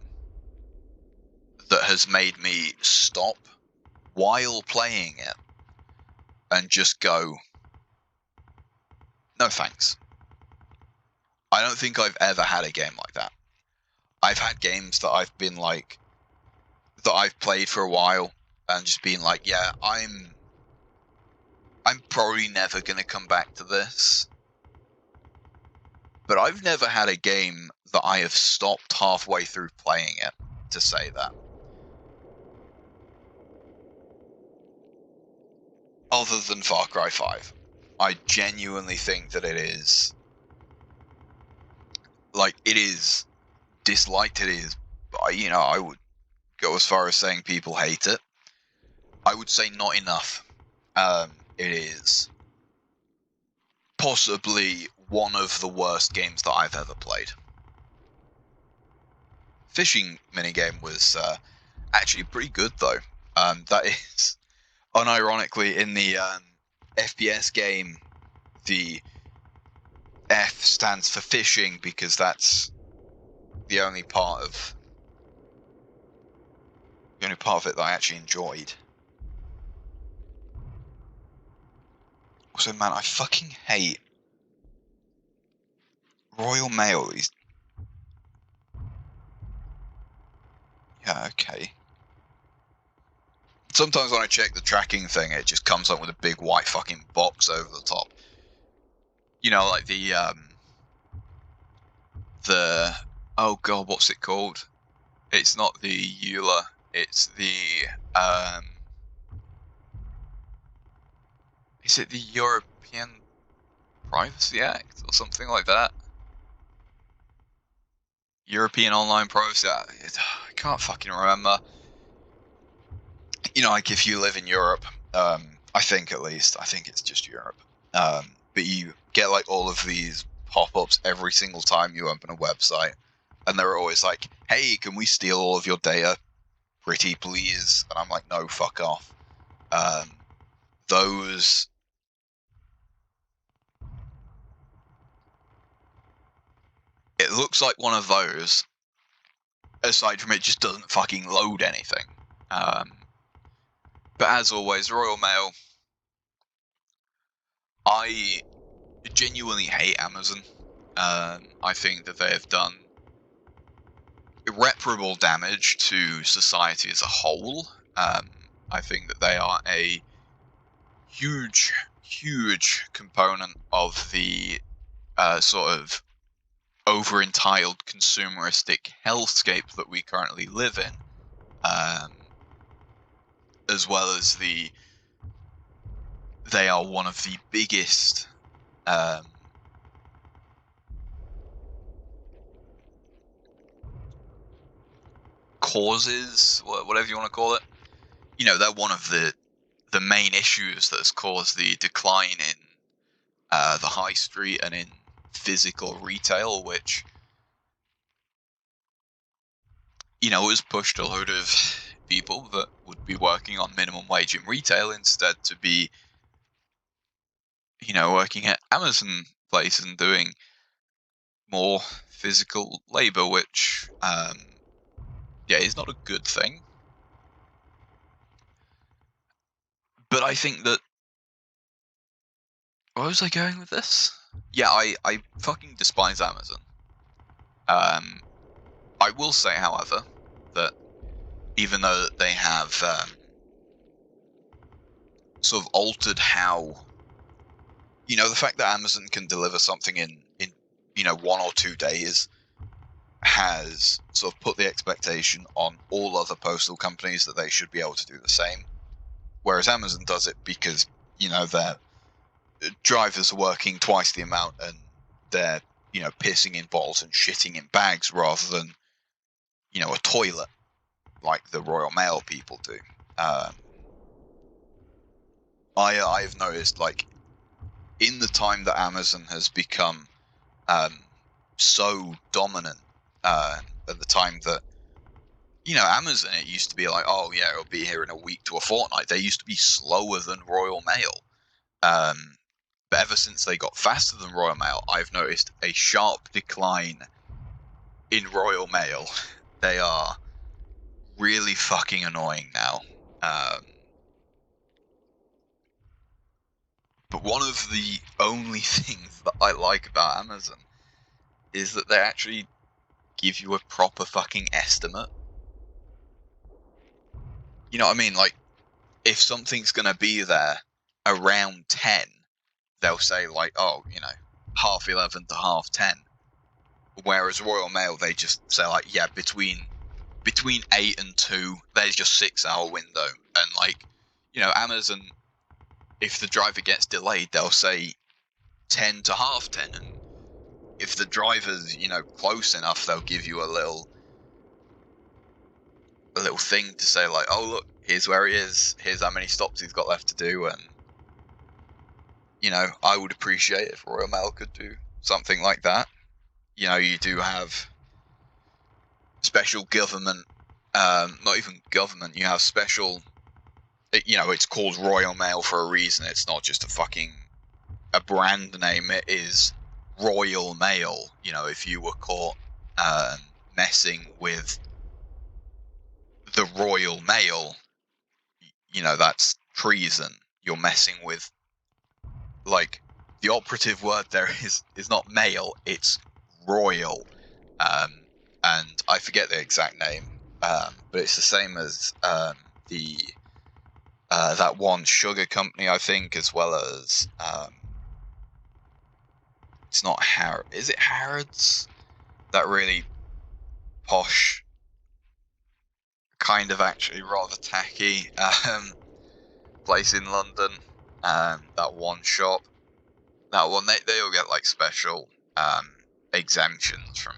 that has made me stop while playing it and just go, no thanks. I don't think I've ever had a game like that. I've had games that I've been like, that I've played for a while and just been like, yeah, I'm probably never going to come back to this. but I've never had a game that I have stopped halfway through playing it to say that. Other than Far Cry 5. I genuinely think that it is... Like, it is disliked, it is... You know, I would go as far as saying people hate it. I would say not enough. It is possibly one of the worst games that I've ever played. Fishing minigame was actually pretty good, though. That is, unironically, in the FPS game, the F stands for fishing because that's the only part of it that I actually enjoyed. Also, man, I fucking hate Royal Mail. Yeah, okay. Sometimes when I check the tracking thing, it just comes up with a big white fucking box over the top. You know, like the oh god, what's it called? It's not the EULA, it's the is it the European Privacy Act or something like that? European Online Privacy Act. I can't fucking remember. You know, like if you live in Europe, I think it's just Europe. But you get like all of these pop-ups every single time you open a website, and they're always like, "Hey, can we steal all of your data, pretty please?" And I'm like, "No, fuck off." Those. It looks like one of those. Aside from it, just doesn't fucking load anything. But as always, Royal Mail. I genuinely hate Amazon. I think that they have done irreparable damage to society as a whole. I think that they are a huge, huge component of the sort of over-entitled consumeristic hellscape that we currently live in, as well as they are one of the biggest causes, whatever you want to call it. You know, they're one of the main issues that has caused the decline in the high street and in physical retail, which, you know, has pushed a load of people that would be working on minimum wage in retail instead to be, you know, working at Amazon place and doing more physical labor, which, yeah, is not a good thing. But I think that... Where was I going with this? Yeah, I fucking despise Amazon. I will say, however, that even though they have sort of altered how, you know, the fact that Amazon can deliver something in you know 1 or 2 days has sort of put the expectation on all other postal companies that they should be able to do the same. Whereas Amazon does it because, you know, their drivers are working twice the amount and they're, you know, pissing in bottles and shitting in bags rather than, you know, a toilet like the Royal Mail people do. I've noticed, like, in the time that Amazon has become so dominant, at the time that, you know, Amazon, it used to be like, oh yeah, it'll be here in a week to a fortnight. They used to be slower than Royal Mail. But ever since they got faster than Royal Mail, I've noticed a sharp decline in Royal Mail. They are really fucking annoying now. But one of the only things that I like about Amazon is that they actually give you a proper fucking estimate. You know what I mean? Like, if something's going to be there around 10, they'll say, like, oh, you know, 11:30 to 10:30. Whereas Royal Mail, they just say like, yeah, between 8 and 2, there's your 6-hour window. And like, you know, Amazon, if the driver gets delayed, they'll say 10 to half 10. And if the driver's, you know, close enough, they'll give you a little thing to say like, oh look, here's where he is, here's how many stops he's got left to do. And you know, I would appreciate if Royal Mail could do something like that. You know, you do have special government, not even government, you have special, you know, it's called Royal Mail for a reason. It's not just a brand name, it is Royal Mail. You know, if you were caught messing with the Royal Mail, you know, that's treason. You're messing with, like, the operative word there is not mail, it's royal. And I forget the exact name, but it's the same as the that one sugar company, I think, as well as it's not Harrods. Is it Harrods? That really posh, kind of actually rather tacky place in London. That one shop. That one, they all get like special exemptions from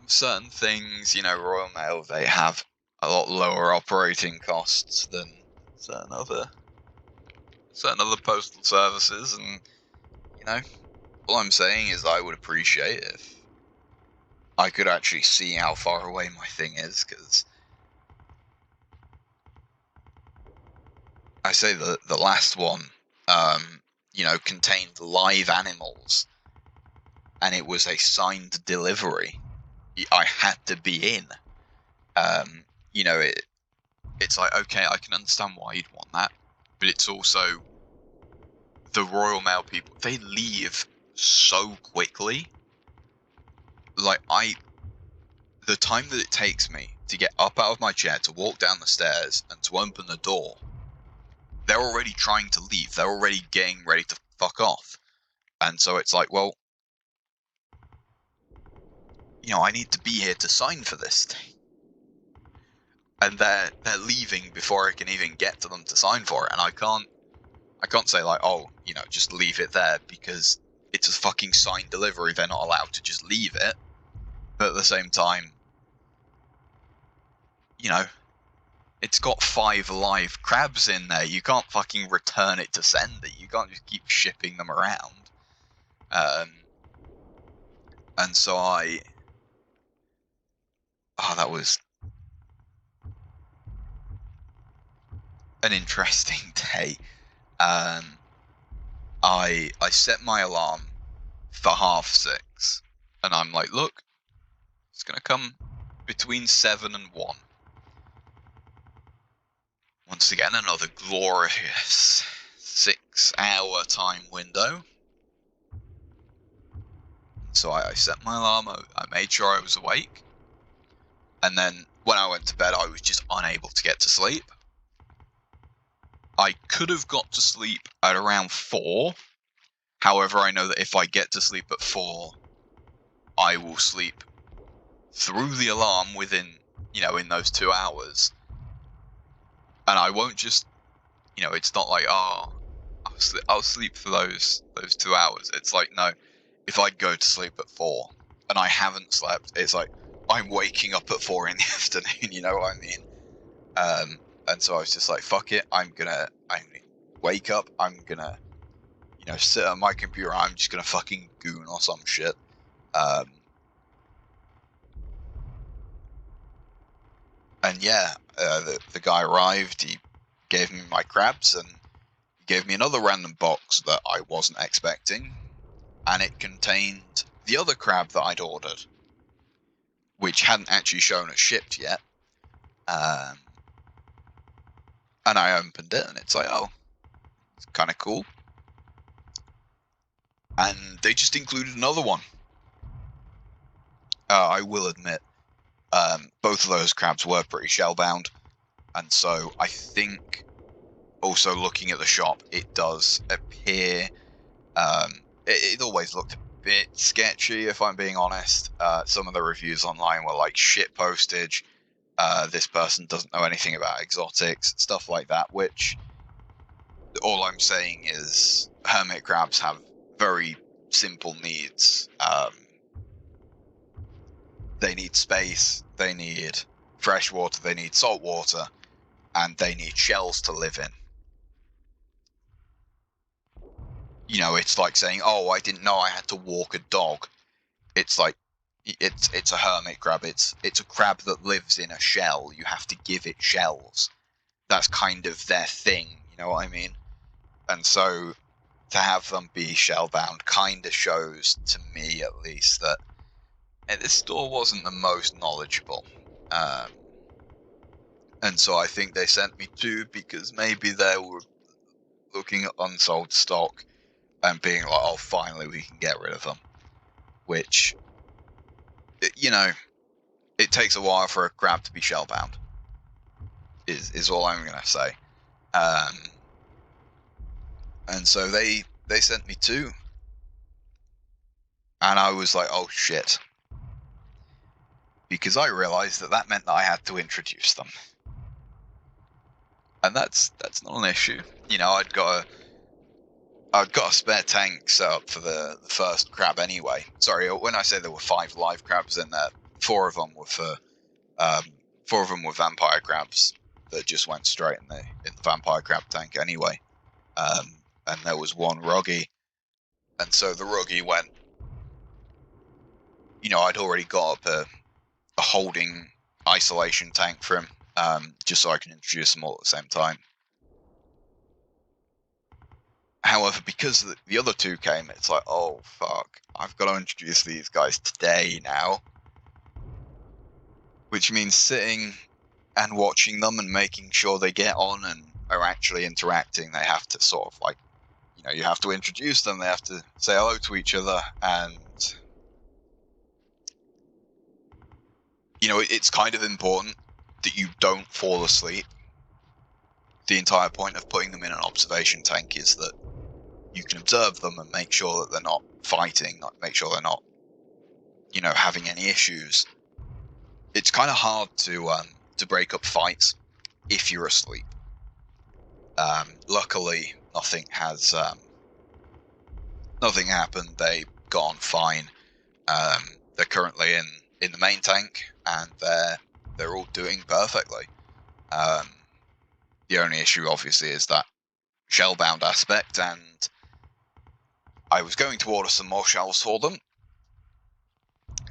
certain things. You know, Royal Mail, they have a lot lower operating costs than certain other postal services, and you know, all I'm saying is I would appreciate if I could actually see how far away my thing is, because I say the last one, you know, contained live animals, and it was a signed delivery. I had to be in. You know, it's like, okay, I can understand why you'd want that, but it's also the Royal Mail people, they leave so quickly. Like, the time that it takes me to get up out of my chair, to walk down the stairs, and to open the door, they're already trying to leave. They're already getting ready to fuck off. And so it's like, well, you know, I need to be here to sign for this thing. And they're leaving before I can even get to them to sign for it. And I can't say like, oh, you know, just leave it there, because it's a fucking signed delivery. They're not allowed to just leave it. But at the same time, you know, it's got 5 live crabs in there. You can't fucking return it to sender. You can't just keep shipping them around. And so that was an interesting day. I set my alarm for 6:30, and I'm like, look, it's gonna come between 7 and 1. Once again, another glorious 6-hour time window. So I set my alarm, I made sure I was awake, and then when I went to bed, I was just unable to get to sleep. I could have got to sleep at around 4. However, I know that if I get to sleep at 4, I will sleep through the alarm within, you know, in those 2 hours. And I won't just, you know, it's not like, oh, I'll sleep for those 2 hours. It's like, no, if I go to sleep at 4 and I haven't slept, it's like I'm waking up at 4 in the afternoon. You know what I mean? And so I was just like, fuck it, I'm gonna wake up. I'm gonna, you know, sit at my computer. I'm just gonna fucking goon or some shit. And yeah, the guy arrived. He gave me my crabs, and he gave me another random box that I wasn't expecting, and it contained the other crab that I'd ordered, which hadn't actually shown as shipped yet. And I opened it, and it's like, oh, it's kind of cool. And they just included another one. I will admit, both of those crabs were pretty shell-bound, and so I think, also looking at the shop, it does appear, it always looked bit sketchy, if I'm being honest. Some of the reviews online were like shit postage. This person doesn't know anything about exotics, stuff like that, which all I'm saying is hermit crabs have very simple needs. They need space, they need fresh water, they need salt water, and they need shells to live in. You know, it's like saying, oh, I didn't know I had to walk a dog. It's like, it's a hermit crab. It's a crab that lives in a shell. You have to give it shells. That's kind of their thing, you know what I mean? And so to have them be shell-bound kind of shows, to me at least, that this store wasn't the most knowledgeable. And so I think they sent me 2 because maybe they were looking at unsold stock and being like, oh, finally we can get rid of them. Which, you know, it takes a while for a crab to be shell-bound, is all I'm going to say. And so they sent me 2. And I was like, oh, shit. Because I realized that meant that I had to introduce them. And that's not an issue. You know, I'd got a spare tank set up for the first crab anyway. Sorry, when I say there were 5 live crabs in there, 4 of them were for 4 of them were vampire crabs that just went straight in the vampire crab tank anyway. And there was 1 ruggy, and so the ruggy went. You know, I'd already got up a holding isolation tank for him, just so I can introduce them all at the same time. However, because the other 2 came, it's like, oh fuck, I've got to introduce these guys today now. Which means sitting and watching them and making sure they get on and are actually interacting. They have to sort of like, you know, you have to introduce them, they have to say hello to each other, and you know, it's kind of important that you don't fall asleep. The entire point of putting them in an observation tank is that you can observe them and make sure that they're not fighting, make sure they're not, you know, having any issues. It's kind of hard to break up fights if you're asleep. Luckily, nothing happened. They got on fine. They're currently in the main tank, and they're all doing perfectly. The only issue, obviously, is that shell-bound aspect, and I was going to order some more shells for them.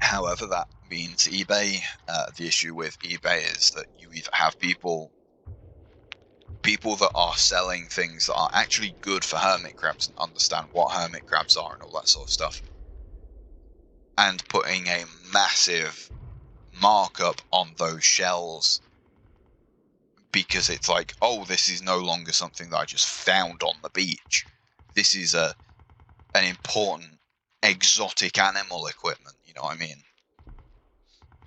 However, that means eBay. The issue with eBay is that you either have people that are selling things that are actually good for hermit crabs and understand what hermit crabs are and all that sort of stuff, and putting a massive markup on those shells because it's like, oh, this is no longer something that I just found on the beach. This is an important exotic animal equipment, you know what I mean?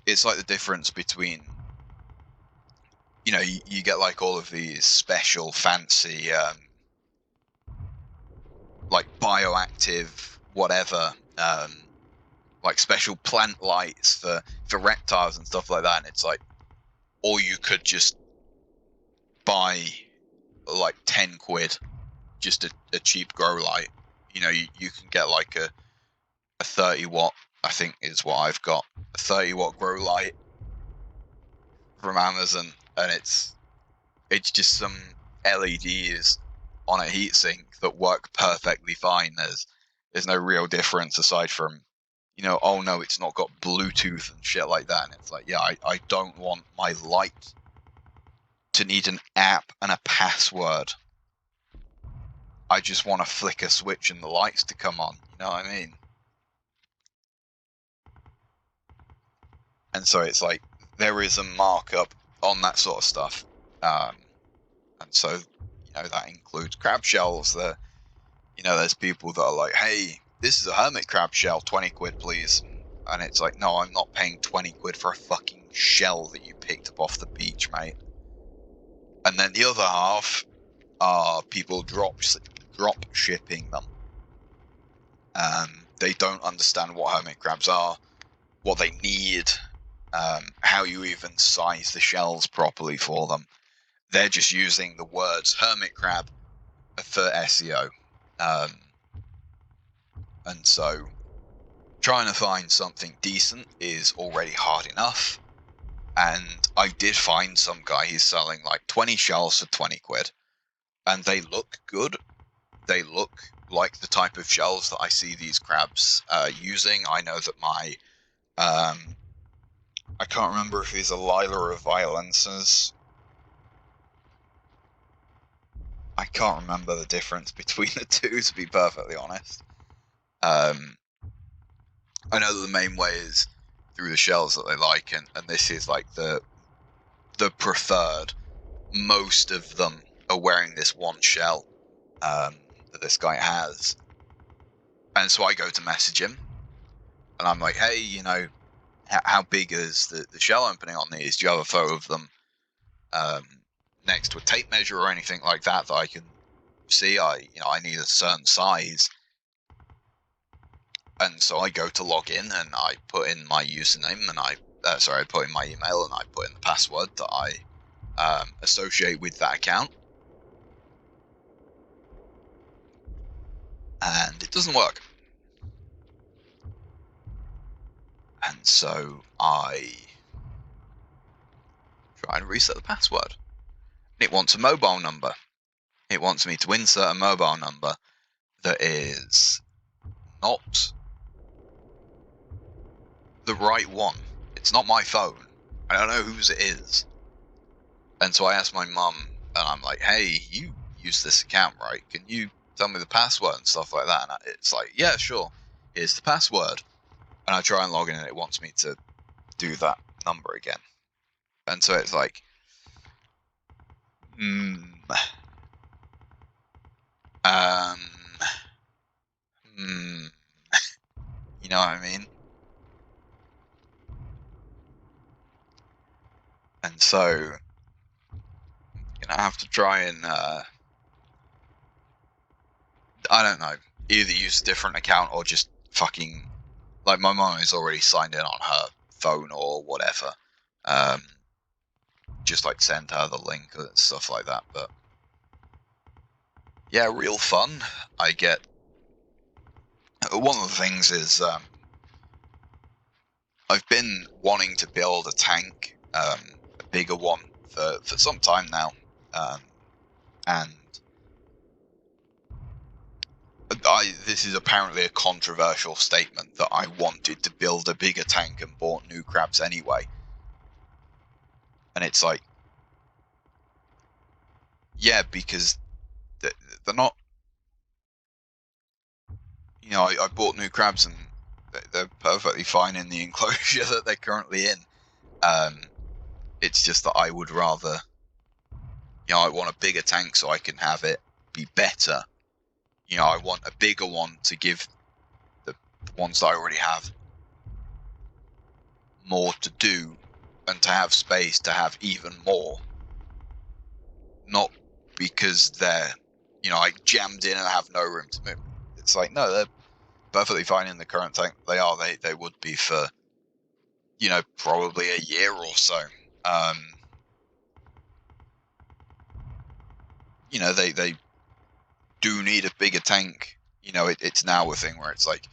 It's like the difference between, you know, you get like all of these special fancy like bioactive whatever, like special plant lights for reptiles and stuff like that, and it's like, or you could just buy like 10 quid just a cheap grow light. You know, you can get like a 30 watt, I think is what I've got, a 30 watt grow light from Amazon, and it's just some LEDs on a heatsink that work perfectly fine. There's no real difference aside from, you know, oh no, it's not got Bluetooth and shit like that. And it's like, yeah, I don't want my light to need an app and a password. I just want to flick a switch and the lights to come on. You know what I mean? And so it's like, there is a markup on that sort of stuff. And so, you know, that includes crab shells. You know, there's people that are like, hey, this is a hermit crab shell, 20 quid please. And it's like, no, I'm not paying 20 quid for a fucking shell that you picked up off the beach, mate. And then the other half are people drop shipping them. they don't understand what hermit crabs are, what they need, how you even size the shells properly for them. They're just using the words hermit crab for SEO. And so trying to find something decent is already hard enough. And I did find some guy who's selling like 20 shells for 20 quid. And they look good. They look like the type of shells that I see these crabs using. I know that my... I can't remember if he's a Lila or Violences. I can't remember the difference between the two, to be perfectly honest. I know that the main way is through the shells that they like, and this is like the preferred. Most of them are wearing this one shell that this guy has. And so I go to message him, and I'm like, hey, you know, how big is the shell opening on these? Do you have a photo of them next to a tape measure or anything like that I can see? I need a certain size. And so I go to log in, and I put in my username, and I put in my email, and I put in the password that I associate with that account. And it doesn't work. And so I try and reset the password. It wants a mobile number. It wants me to insert a mobile number that is not the right one. It's not my phone. I don't know whose it is. And so I asked my mum, and I'm like, hey, you use this account, right? Can you tell me the password and stuff like that? And it's like, yeah, sure. Here's the password. And I try and log in, and it wants me to do that number again. And so it's like, you know what I mean? And so, I have to try and, I don't know, either use a different account or just fucking, like, my mum is already signed in on her phone or whatever. Just, like, send her the link and stuff like that, but yeah, real fun. I get, one of the things is, I've been wanting to build a tank, a bigger one, for some time now, and this is apparently a controversial statement that I wanted to build a bigger tank and bought new crabs anyway. And it's like, yeah, because they're not, you know, I bought new crabs and they're perfectly fine in the enclosure that they're currently in. It's just that I would rather, you know, I want a bigger tank so I can have it be better. You know, I want a bigger one to give the ones that I already have more to do, and to have space to have even more. Not because they're, you know, like jammed in and have no room to move. It's like, no, they're perfectly fine in the current tank. They would be for, you know, probably a year or so. You know, they do need a bigger tank. You know, it's now a thing where it's like,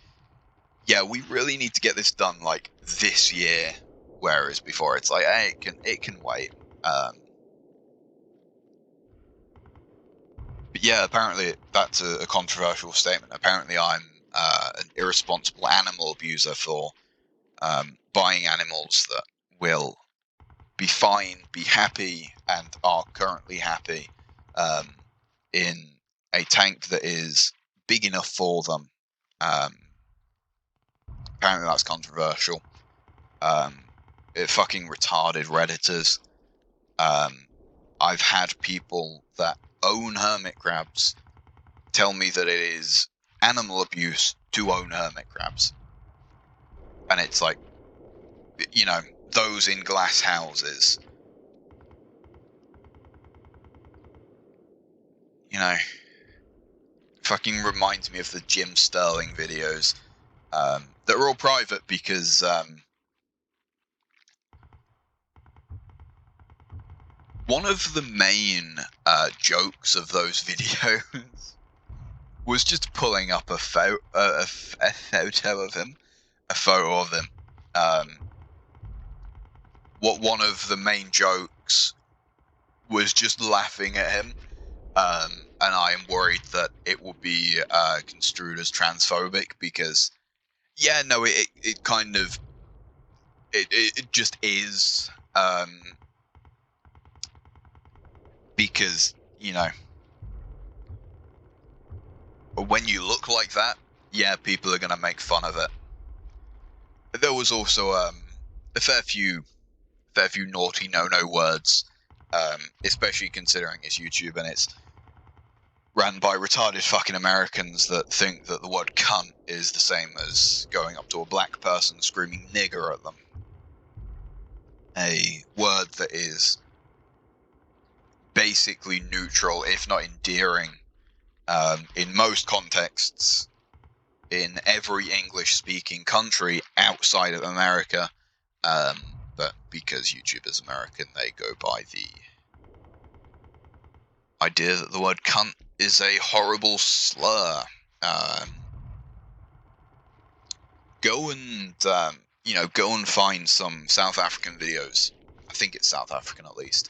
yeah, we really need to get this done like this year. Whereas before it's like, hey, it can wait. But yeah, apparently that's a controversial statement. Apparently I'm an irresponsible animal abuser for buying animals that will be fine, be happy, and are currently happy in a tank that is big enough for them. Apparently that's controversial. It fucking retarded Redditors. I've had people that own hermit crabs tell me that it is animal abuse to own hermit crabs. And it's like, you know, those in glass houses. You know, fucking reminds me of the Jim Sterling videos that are all private because one of the main jokes of those videos was just pulling up a photo of him. What one of the main jokes was just laughing at him, and I am worried that it will be construed as transphobic because, yeah, no, it kind of it just is, because, you know, when you look like that, yeah, people are gonna make fun of it. There was also a fair few naughty no words, especially considering it's YouTube and it's ran by retarded fucking Americans that think that the word cunt is the same as going up to a black person screaming nigger at them. A word that is basically neutral, if not endearing, in most contexts, in every English-speaking country outside of America, but because YouTube is American, they go by the idea that the word cunt is a horrible slur. Go and go and find some South African videos. I think it's South African at least.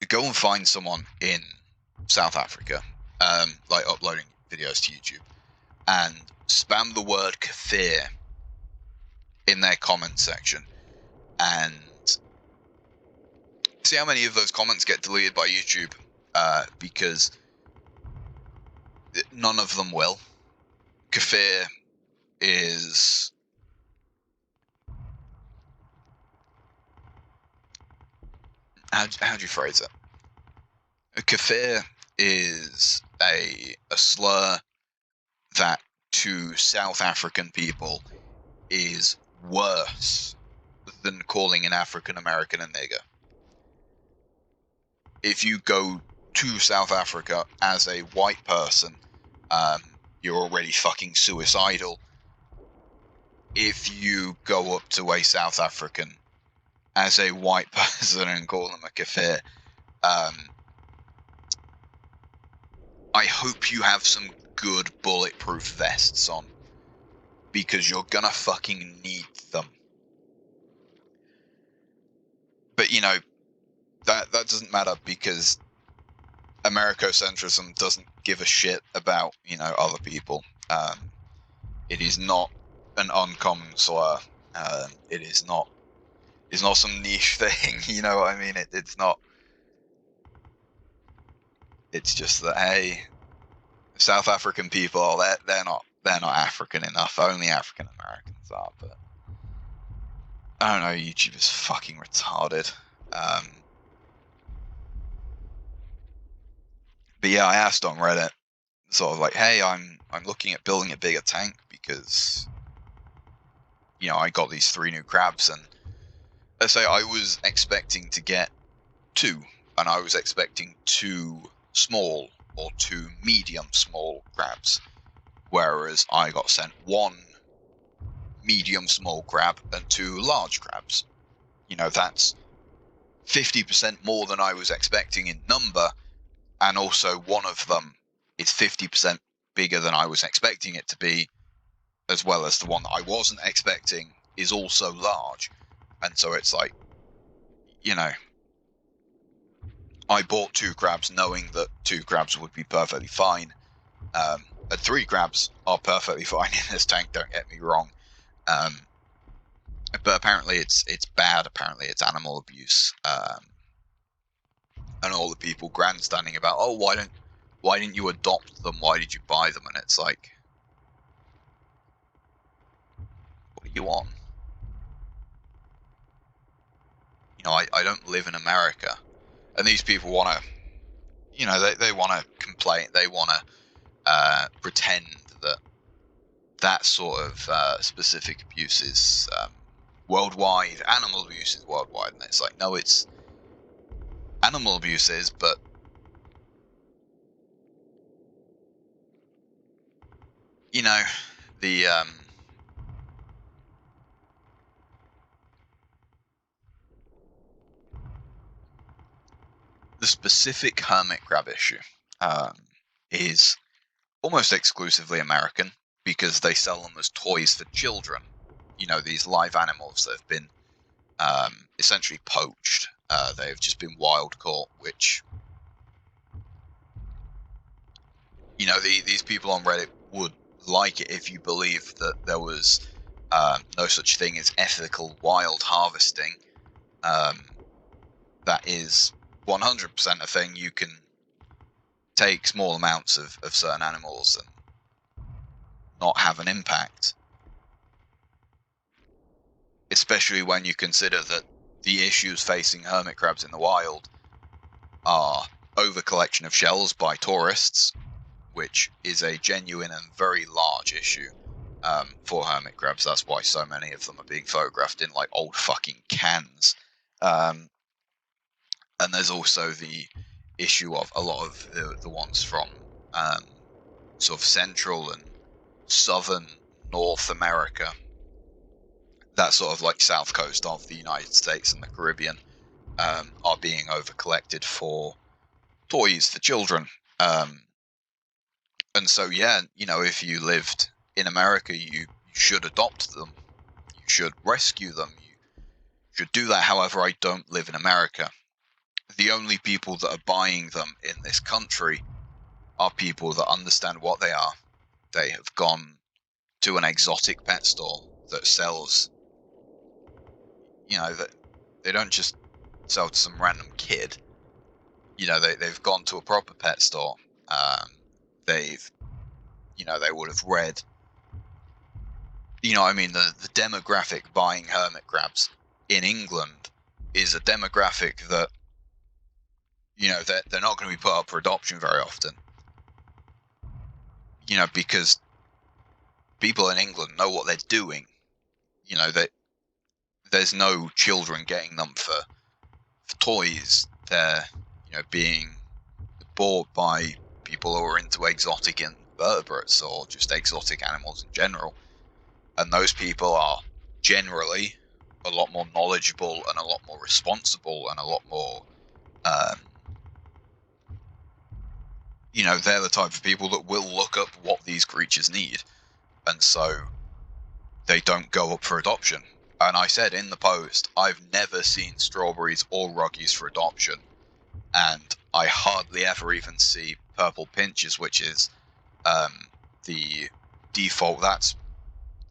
Go and find someone in South Africa, like uploading videos to YouTube, and spam the word kafir in their comment section, and see how many of those comments get deleted by YouTube, because none of them will. Kafir is... How do you phrase it? A kafir is a slur that to South African people is worse than calling an African American a nigger. If you go to South Africa as a white person, you're already fucking suicidal. If you go up to a South African as a white person and call them a kafir, I hope you have some good bulletproof vests on, because you're gonna fucking need them. But, you know, that doesn't matter, because Americocentrism doesn't give a shit about, you know, other people. It is not an uncommon slur. It is not some niche thing, you know what I mean? It's not. It's just that, hey, South African people, they're not African enough. Only African Americans are. But I don't know. YouTube is fucking retarded. But yeah, I asked on Reddit, sort of like, hey, I'm looking at building a bigger tank because, you know, I got these 3 new crabs, and let's say I was expecting to get 2, and I was expecting 2 small or 2 medium small crabs, whereas I got sent 1 medium small crab and 2 large crabs. You know, that's 50% more than I was expecting in number, and also one of them is 50% bigger than I was expecting it to be, as well as the one that I wasn't expecting is also large. And so it's like, you know, I bought 2 crabs knowing that 2 crabs would be perfectly fine. And 3 crabs are perfectly fine in this tank, don't get me wrong. But apparently it's bad. Apparently it's animal abuse. And all the people grandstanding about, oh, why didn't you adopt them? Why did you buy them? And it's like, what are you on? You know, I don't live in America. And these people want to, you know, they want to complain. They want to pretend that sort of specific abuse is worldwide. Animal abuse is worldwide. And it's like, no, it's animal abuse is, but you know, the specific hermit crab issue is almost exclusively American because they sell them as toys for children. You know, these live animals that have been essentially poached. They've just been wild caught, which, you know, these people on Reddit would like it if you believe that there was no such thing as ethical wild harvesting. That is 100% a thing. You can take small amounts of certain animals and not have an impact. Especially when you consider that the issues facing hermit crabs in the wild are over-collection of shells by tourists, which is a genuine and very large issue for hermit crabs. That's why so many of them are being photographed in like old fucking cans. And there's also the issue of a lot of the ones from sort of Central and Southern North America, that sort of like south coast of the United States and the Caribbean, are being over-collected for toys for children. And so, yeah, you know, if you lived in America, you should adopt them. You should rescue them. You should do that. However, I don't live in America. The only people that are buying them in this country are people that understand what they are. They have gone to an exotic pet store that sells, you know, that they don't just sell to some random kid. You know, they've gone to a proper pet store. They've, you know, they would have read, you know, I mean, the demographic buying hermit crabs in England is a demographic that, you know, they're not going to be put up for adoption very often. You know, because people in England know what they're doing. You know, that there's no children getting them for toys. They're, you know, being bought by people who are into exotic invertebrates or just exotic animals in general. And those people are generally a lot more knowledgeable and a lot more responsible and a lot more, you know, they're the type of people that will look up what these creatures need. And so they don't go up for adoption. And I said in the post, I've never seen strawberries or ruggies for adoption. And I hardly ever even see purple pinches, which is the default. That's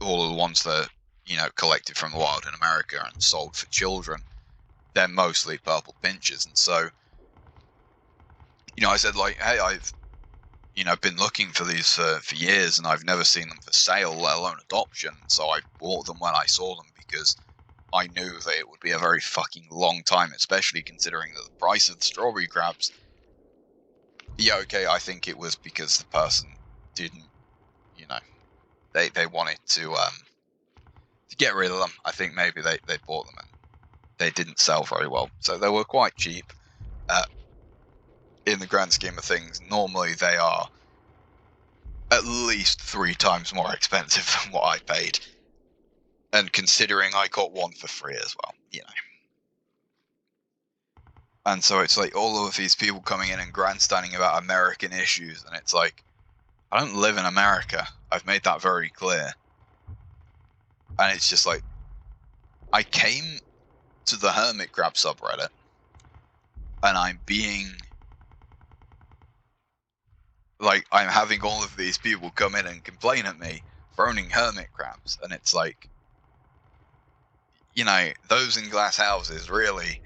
all of the ones that are, you know, collected from the wild in America and sold for children. They're mostly purple pinches. And so, you know, I said, like, hey, I've, you know, been looking for these for years and I've never seen them for sale, let alone adoption. So I bought them when I saw them because I knew that it would be a very fucking long time, especially considering that the price of the strawberry crabs. Yeah, okay, I think it was because the person didn't, you know, they wanted to get rid of them. I think maybe they bought them and they didn't sell very well. So they were quite cheap. In the grand scheme of things, normally they are at least 3 times more expensive than what I paid. And considering I got one for free as well, you know. And so it's like all of these people coming in and grandstanding about American issues, and it's like, I don't live in America. I've made that very clear. And it's just like, I came to the hermit crab subreddit, and I'm being, like, I'm having all of these people come in and complain at me for owning hermit crabs, and it's like, you know, those in glass houses really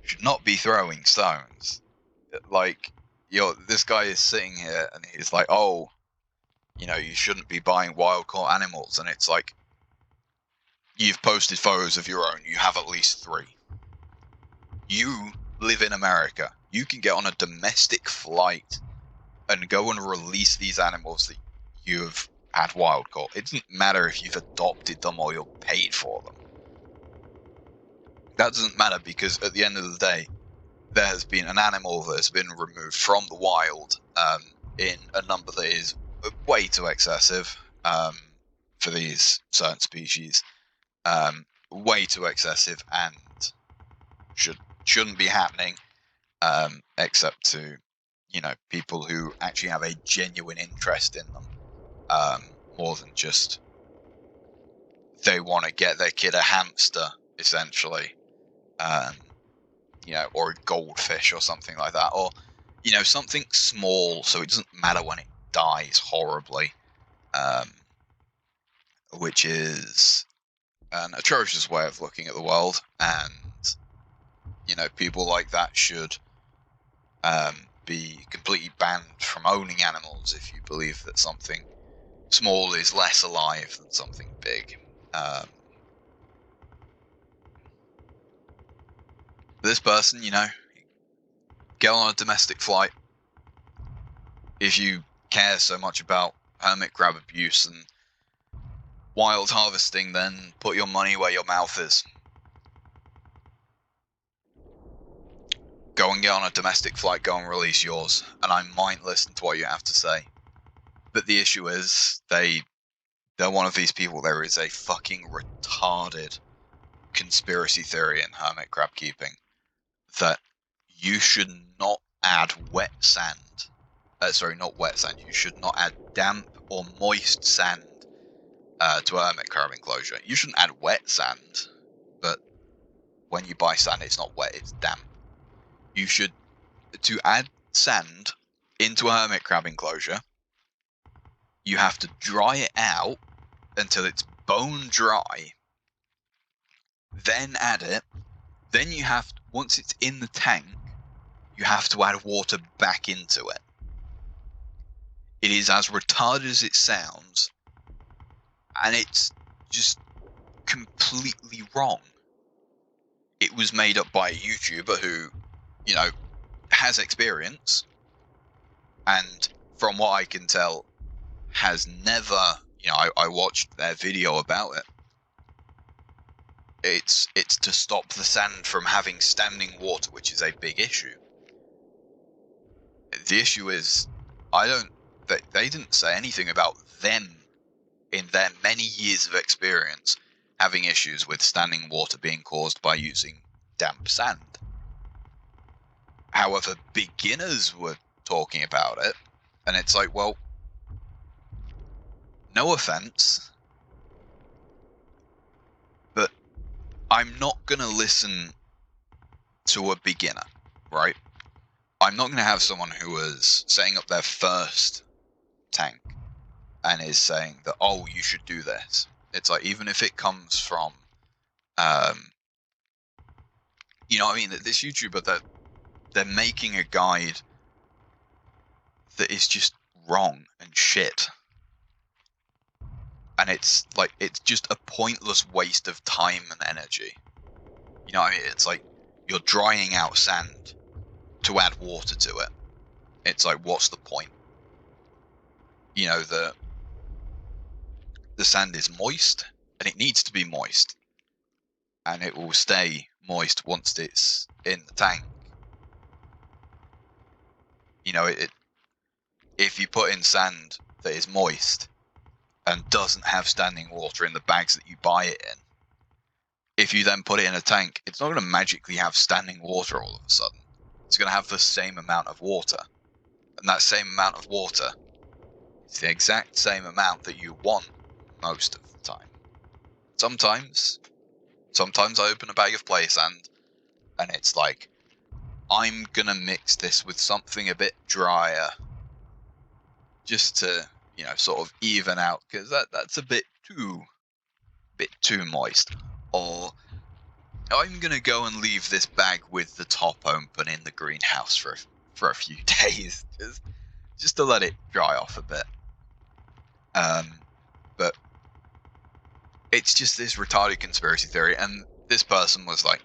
should not be throwing stones. Like, this guy is sitting here and he's like, oh, you know, you shouldn't be buying wild caught animals. And it's like, you've posted photos of your own. You have at least 3. You live in America. You can get on a domestic flight and go and release these animals that you've had wild caught. It doesn't matter if you've adopted them or you're paid for them. That doesn't matter because at the end of the day, there has been an animal that has been removed from the wild in a number that is way too excessive. for these certain species. Way too excessive and shouldn't be happening, except to, people who actually have a genuine interest in them, more than just they want to get their kid a hamster, essentially, or a goldfish or something like that, or something small so it doesn't matter when it dies horribly, which is an atrocious way of looking at the world, and people like that should be completely banned from owning animals if you believe that something small is less alive than something big. This person, get on a domestic flight. If you care so much about hermit crab abuse and wild harvesting, then put your money where your mouth is. Go and get on a domestic flight, go and release yours, and I might listen to what you have to say. But the issue is, they're one of these people. There is a fucking retarded conspiracy theory in hermit crab keeping that you should not add wet sand. Sorry, not wet sand. You should not add damp or moist sand to a hermit crab enclosure. You shouldn't add wet sand, but when you buy sand, it's not wet, it's damp. To add sand into a hermit crab enclosure, you have to dry it out until it's bone dry, then add it. Then once it's in the tank, you have to add water back into it. It is as retarded as it sounds, and it's just completely wrong. It was made up by a YouTuber who, has experience, and from what I can tell, has never, I watched their video about it. It's to stop the sand from having standing water, which is a big issue. The issue is, they didn't say anything about them in their many years of experience having issues with standing water being caused by using damp sand. However, beginners were talking about it, and it's like, well, no offense, but I'm not going to listen to a beginner, right? I'm not going to have someone who is setting up their first tank and is saying that, oh, you should do this. It's like, even if it comes from, this YouTuber, that they're making a guide that is just wrong and shit. And it's just a pointless waste of time and energy. It's like you're drying out sand to add water to it. It's like, what's the point? The sand is moist, and it needs to be moist, and it will stay moist once it's in the tank. If you put in sand that is moist and doesn't have standing water in the bags that you buy it in, if you then put it in a tank, it's not going to magically have standing water all of a sudden. It's going to have the same amount of water. And that same amount of water is the exact same amount that you want most of the time. Sometimes I open a bag of play sand and it's like, I'm going to mix this with something a bit drier just to, sort of even out, because that's a bit too moist. Or I'm going to go and leave this bag with the top open in the greenhouse for a few days, just to let it dry off a bit. But it's just this retarded conspiracy theory, and this person was like,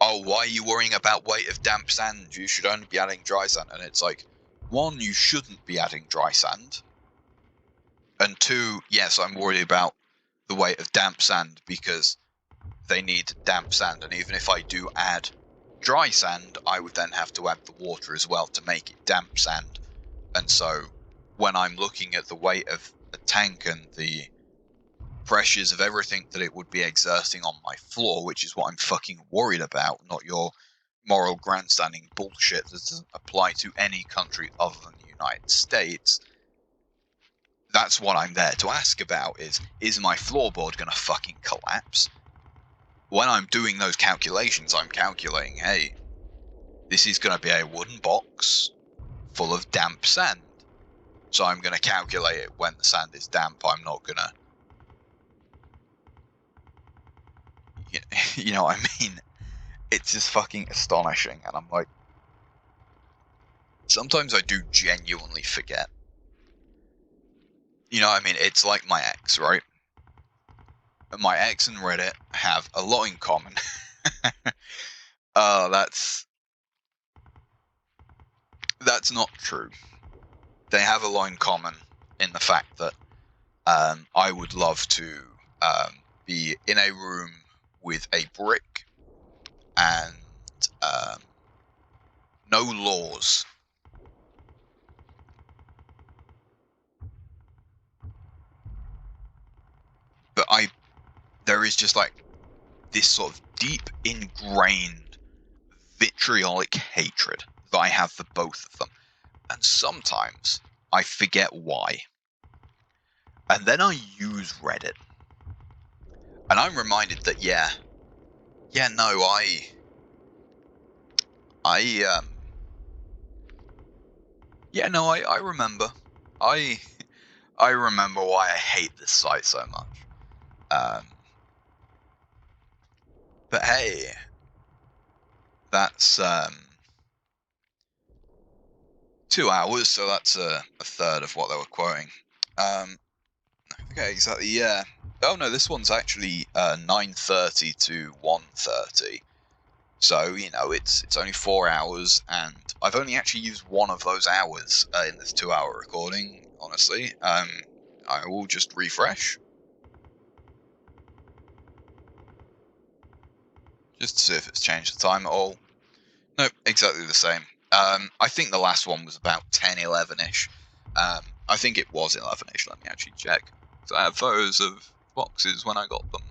oh, why are you worrying about weight of damp sand? You should only be adding dry sand. And it's like, one, you shouldn't be adding dry sand. And two, yes, I'm worried about the weight of damp sand because they need damp sand. And even if I do add dry sand, I would then have to add the water as well to make it damp sand. And so when I'm looking at the weight of a tank and the pressures of everything that it would be exerting on my floor, which is what I'm fucking worried about, not your moral grandstanding bullshit that doesn't apply to any country other than the United States. That's what I'm there to ask about is my floorboard going to fucking collapse? When I'm doing those calculations, I'm calculating, hey, this is going to be a wooden box full of damp sand. So I'm going to calculate it when the sand is damp. I'm not going to... You know what I mean? It's just fucking astonishing. And I'm like... Sometimes I do genuinely forget. You know what I mean? It's like my ex, right? My ex and Reddit have a lot in common. That's not true. They have a lot in common in the fact that I would love to be in a room with a brick and no laws. But there is just like this sort of deep ingrained vitriolic hatred that I have for both of them. And sometimes I forget why. And then I use Reddit. And I'm reminded that, I remember. I remember why I hate this site so much. But hey, that's 2 hours, so that's a third of what they were quoting. Okay, exactly. Yeah. Oh no, this one's actually 9:30 to 1:30. So it's only 4 hours, and I've only actually used one of those hours in this 2-hour recording. Honestly, I will just refresh. Just to see if it's changed the time at all. Nope, exactly the same. I think the last one was about 10, 11-ish. I think it was 11-ish, let me actually check. So I have photos of boxes when I got them.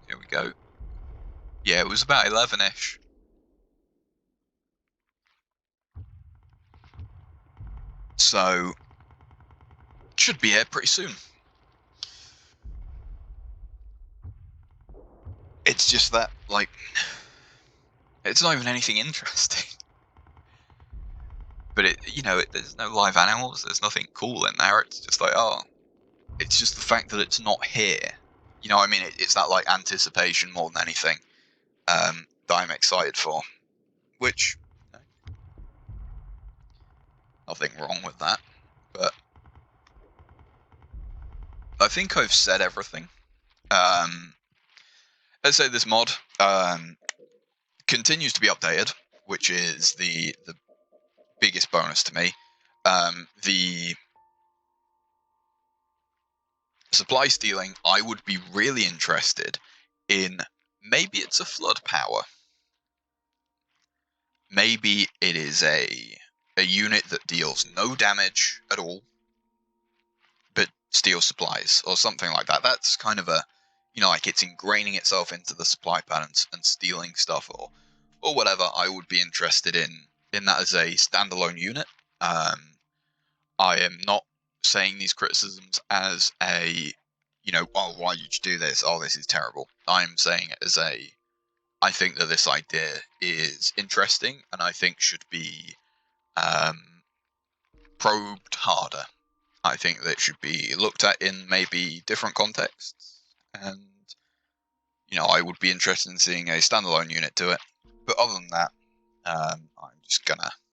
Here we go. Yeah, it was about 11-ish. So, should be here pretty soon. It's just that, like, it's not even anything interesting. But there's no live animals, there's nothing cool in there, it's just like, it's just the fact that it's not here. You know what I mean? It's that, like, anticipation more than anything that I'm excited for. Which, nothing wrong with that. But I think I've said everything. Let's say this mod continues to be updated, which is the biggest bonus to me. The supply stealing, I would be really interested in. Maybe it's a flood power. Maybe it is a unit that deals no damage at all, but steals supplies or something like that. That's kind of a, like it's ingraining itself into the supply patterns and stealing stuff or whatever. I would be interested in that as a standalone unit. I am not saying these criticisms as a, why did you do this? Oh, this is terrible. I'm saying it as I think that this idea is interesting and I think should be probed harder. I think that it should be looked at in maybe different contexts. And, I would be interested in seeing a standalone unit do it. But other than that, I'm just gonna